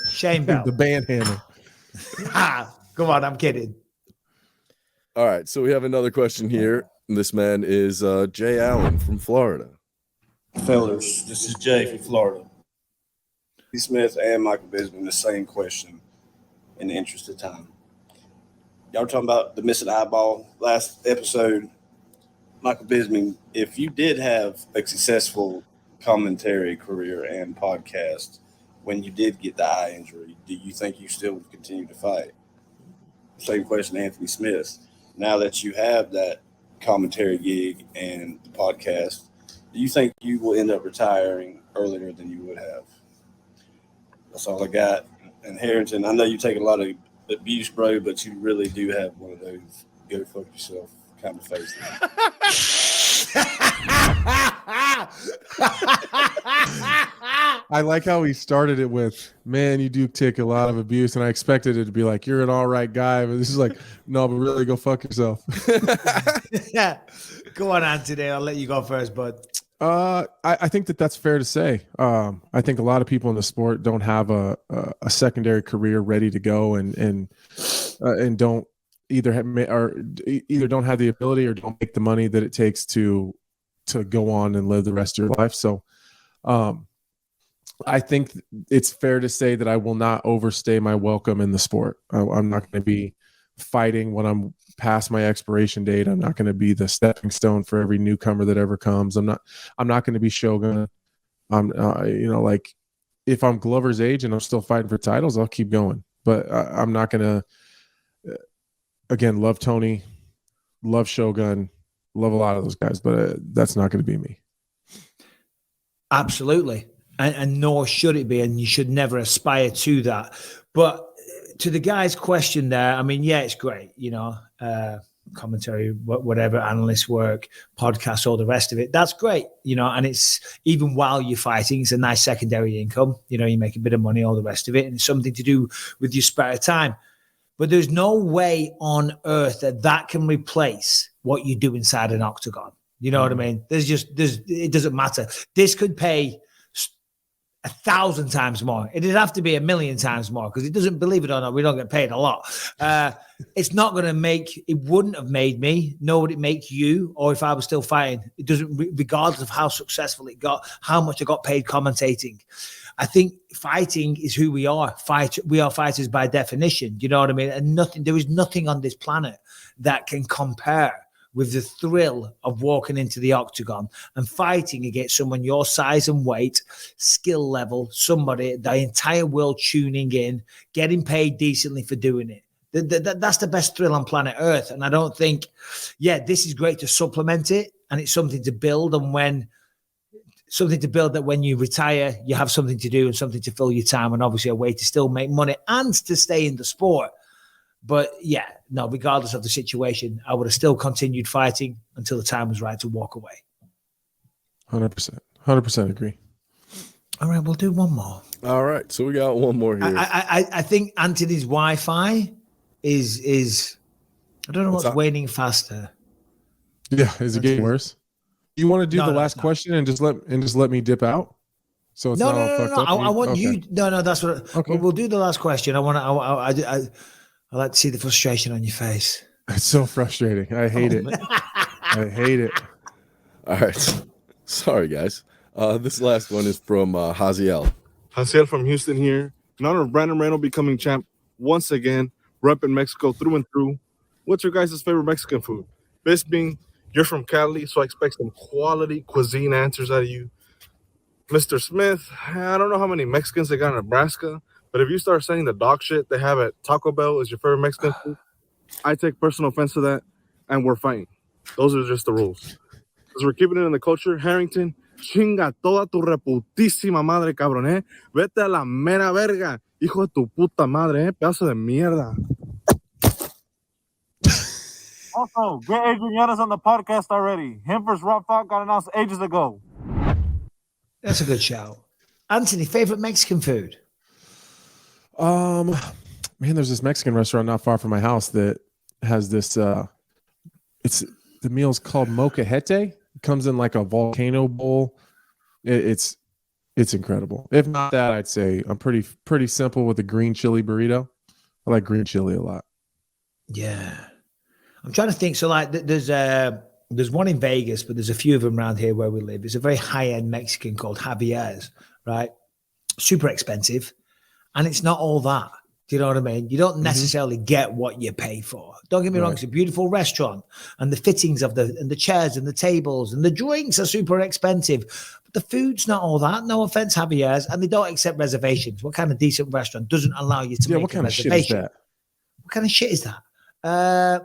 Shame belt. The band hammer. Come on, I'm kidding. All right, so we have another question here. This man is Jay Allen from Florida. Fellas, this is Jay from Florida. B. Smith and Michael Bisping, the same question in the interest of time. Y'all were talking about the missing eyeball last episode. Michael Bisping, if you did have a successful commentary career and podcast when you did get the eye injury, do you think you still would continue to fight? Same question to Anthony Smith. Now that you have that commentary gig and the podcast, do you think you will end up retiring earlier than you would have? That's all I got. And Harrington, I know you take a lot of abuse, bro, but you really do have one of those go fuck yourself kind of faces. I like how he started it with, man, you do take a lot of abuse. And I expected it to be like, you're an all right guy. But this is like, no, but really go fuck yourself. Yeah. Go on, Anthony. I'll let you go first, bud. I think that's fair to say. I think a lot of people in the sport don't have a secondary career ready to go and don't either don't have the ability or don't make the money that it takes to go on and live the rest of your life. So I think it's fair to say that I will not overstay my welcome in the sport. I'm not going to be fighting when I'm past my expiration date. I'm not going to be the stepping stone for every newcomer that ever comes. I'm not going to be Shogun. I'm like if I'm Glover's age and I'm still fighting for titles, I'll keep going, but I'm not going to, again, love Tony, love Shogun, love a lot of those guys, but that's not going to be me. Absolutely. And nor should it be. And you should never aspire to that. But to the guy's question there, I mean, yeah, it's great, commentary, whatever, analyst work, podcasts, all the rest of it. That's great, and it's even while you're fighting, it's a nice secondary income. You make a bit of money, all the rest of it, and it's something to do with your spare time. But there's no way on earth that can replace what you do inside an octagon. You know what I mean? It doesn't matter. This could pay 1,000 times more. It'd have to be 1,000,000 times more because it doesn't, believe it or not, we don't get paid a lot. It's not going to it wouldn't have made me, nor would it make you, or if I was still fighting. It doesn't, regardless of how successful it got, how much I got paid commentating. I think fighting is who we are. We are fighters by definition. You know what I mean? And there is nothing on this planet that can compare with the thrill of walking into the octagon and fighting against someone your size and weight, skill level, somebody, the entire world tuning in, getting paid decently for doing it. That's the best thrill on planet Earth. And I don't think, this is great to supplement it, and it's something to build. And that when you retire, you have something to do and something to fill your time, and obviously a way to still make money and to stay in the sport. But regardless of the situation, I would have still continued fighting until the time was right to walk away. 100% agree. All right, we'll do one more. All right, so we got one more here. I think Anthony's Wi-Fi is I don't know what's waning faster. Yeah, is it getting worse? You want to do the last question and just let me dip out? So it's not all fucked up. I want you. No, that's what. Okay, we'll do the last question. I like to see the frustration on your face. It's so frustrating. I hate it. I hate it. All right. Sorry, guys. This last one is from Haziel. Haziel from Houston here. In honor of Brandon Reynolds becoming champ once again, repping Mexico through and through. What's your guys' favorite Mexican food? Bisping, you're from Cali, so I expect some quality cuisine answers out of you. Mr. Smith, I don't know how many Mexicans they got in Nebraska, but if you start saying the dog shit they have at Taco Bell is your favorite Mexican food, I take personal offense to that, and we're fighting. Those are just the rules. Because we're keeping it in the culture. Harrington, chinga toda tu reputísima madre, cabrón, eh? Vete a la mera verga, hijo de tu puta madre, eh? Pedazo de mierda. Also, get Adrian Yanis on the podcast already. Him versus Rob Font got announced ages ago. That's a good shout. Anthony, favorite Mexican food? Man, there's this Mexican restaurant not far from my house that has this. The meal's called Molcajete. It comes in like a volcano bowl. It's incredible. If not that, I'd say I'm pretty simple with a green chili burrito. I like green chili a lot. Yeah, I'm trying to think. So like, there's one in Vegas, but there's a few of them around here where we live. It's a very high-end Mexican called Javier's, right? Super expensive. And it's not all that. Do you know what I mean? You don't necessarily get what you pay for. Don't get me wrong. It's a beautiful restaurant, and the fittings of the chairs and the tables and the drinks are super expensive. But the food's not all that. No offense, Javier's, and they don't accept reservations. What kind of decent restaurant doesn't allow you to make what kind a of reservation? shit is that? What kind of shit is that? I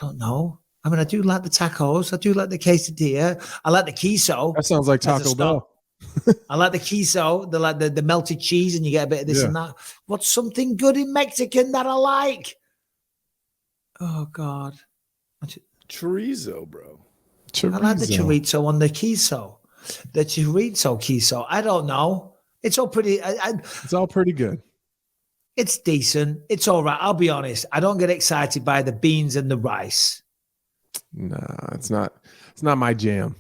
don't know. I mean, I do like the tacos. I do like the quesadilla. I like the queso. That sounds like Taco Bell. I like the queso, the melted cheese, and you get a bit of this and that. What's something good in Mexican that I like? Oh God, chorizo, bro. I like the chorizo on the queso. The chorizo queso. I don't know. It's all pretty. It's all pretty good. It's decent. It's all right. I'll be honest. I don't get excited by the beans and the rice. Nah, it's not. It's not my jam.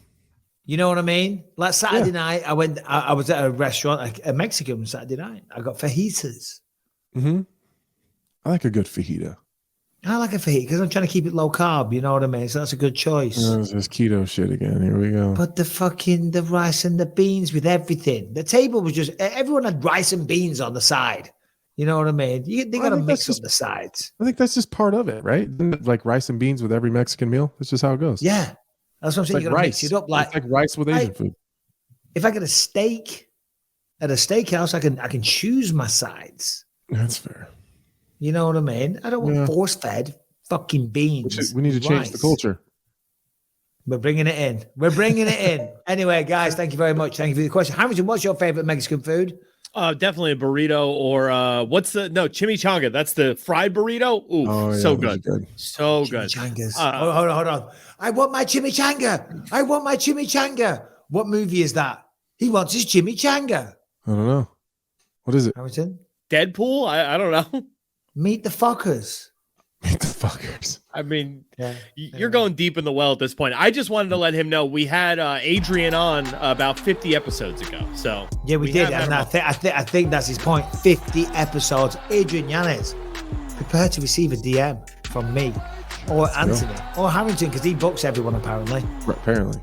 You know what I mean? Like Saturday night, I was at a restaurant, a Mexican Saturday night. I got fajitas. Mm-hmm. I like a good fajita. I like a fajita because I'm trying to keep it low carb. You know what I mean? So that's a good choice. This keto shit again. Here we go. But the rice and the beans with everything. The table was just, everyone had rice and beans on the side. You know what I mean? They got to mix up the sides. I think that's just part of it, right? Like rice and beans with every Mexican meal. That's just how it goes. Yeah. That's what I'm saying. You got to mix it up. It's like rice with Asian food. If I get a steak at a steakhouse, I can choose my sides. That's fair. You know what I mean? I don't want force-fed fucking beans. We need to change the culture. We're bringing it in. Anyway, guys, thank you very much. Thank you for the question. Hamilton, what's your favorite Mexican food? Definitely a burrito or chimichanga. That's the fried burrito. Ooh, so good. So good. Hold on. I want my chimichanga. What movie is that? He wants his chimichanga. I don't know. What is it? Hamilton? Deadpool? I don't know. Meet the fuckers. I mean, you're going deep in the well at this point. I just wanted to let him know we had Adrian on about 50 episodes ago. So yeah, we did, and I think that's his point. 50 episodes. Adrian Yanez, prepare to receive a DM from me or Anthony or Harrington because he books everyone apparently. Apparently.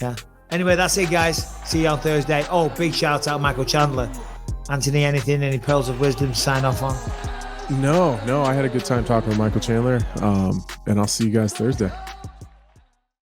Yeah. Anyway, that's it, guys. See you on Thursday. Oh, big shout out Michael Chandler. Anthony, any pearls of wisdom to sign off on? No, I had a good time talking with Michael Chandler, and I'll see you guys Thursday.